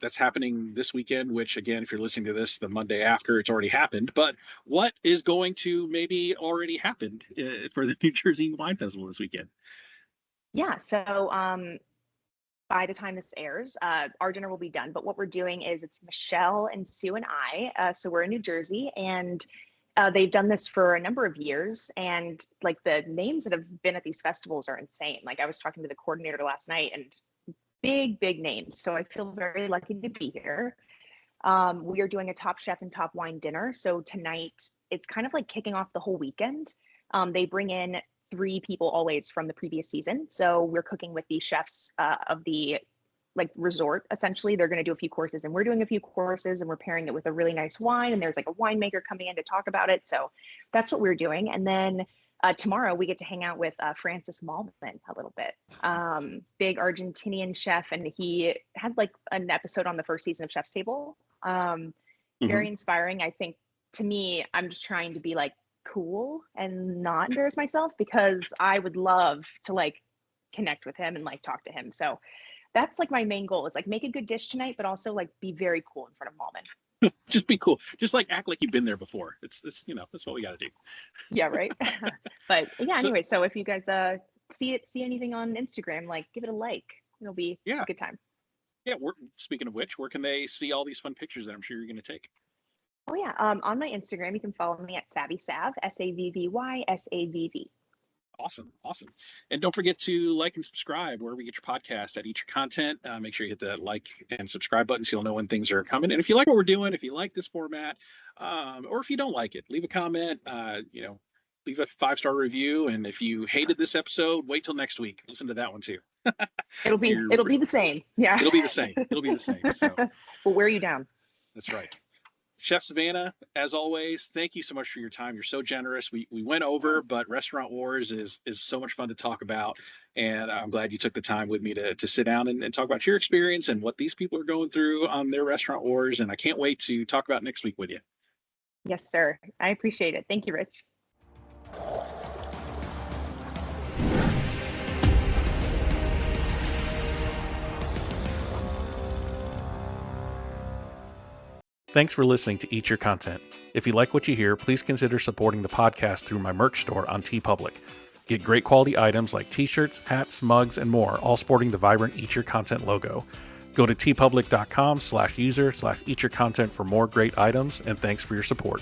that's happening this weekend, which again, if you're listening to this the Monday after, it's already happened. But what is going to maybe already happened for the New Jersey Wine Festival this weekend? Yeah, so by the time this airs, our dinner will be done. But what we're doing is it's Michelle and Sue and I. So we're in New Jersey, and they've done this for a number of years. And like the names that have been at these festivals are insane. Like I was talking to the coordinator last night, and big names. So I feel very lucky to be here. We are doing a Top Chef and Top Wine dinner. So tonight, it's kind of like kicking off the whole weekend. They bring in 3 people always from the previous season. So we're cooking with the chefs of the like resort. Essentially, they're going to do a few courses, and we're doing a few courses, and we're pairing it with a really nice wine. And there's like a winemaker coming in to talk about it. So that's what we're doing. And then tomorrow we get to hang out with Francis Malman a little bit. Big Argentinian chef, and he had like an episode on the first season of Chef's Table. Very inspiring. I think to me, I'm just trying to be like cool and not embarrass myself, because I would love to like connect with him and like talk to him. So that's like my main goal. It's like make a good dish tonight, but also like be very cool in front of Malman. Just be cool. Just like act like you've been there before. It's that's what we got to do. Yeah, right. But yeah, anyway, so if you guys see anything on Instagram, like give it a like. It'll be a good time. Yeah, speaking of which, where can they see all these fun pictures that I'm sure you're going to take? Oh yeah, on my Instagram, you can follow me at SavvySav, SavvySavv. Awesome. And don't forget to like and subscribe wherever you get your podcast at Eat Your Content. Make sure you hit that like and subscribe button so you'll know when things are coming. And if you like what we're doing, if you like this format, or if you don't like it, leave a comment, leave a 5-star review. And if you hated this episode, wait till next week. Listen to that one too. It'll be the same. Yeah. It'll be the same. So we'll wear you down. That's right. Chef Savannah, as always, thank you so much for your time. You're so generous. We went over, but Restaurant Wars is so much fun to talk about. And I'm glad you took the time with me to sit down and talk about your experience and what these people are going through on their Restaurant Wars. And I can't wait to talk about next week with you. Yes, sir. I appreciate it. Thank you, Rich. Thanks for listening to Eat Your Content. If you like what you hear, please consider supporting the podcast through my merch store on TeePublic. Get great quality items like t-shirts, hats, mugs, and more, all sporting the vibrant Eat Your Content logo. Go to teepublic.com/user/eatyourcontent for more great items, and thanks for your support.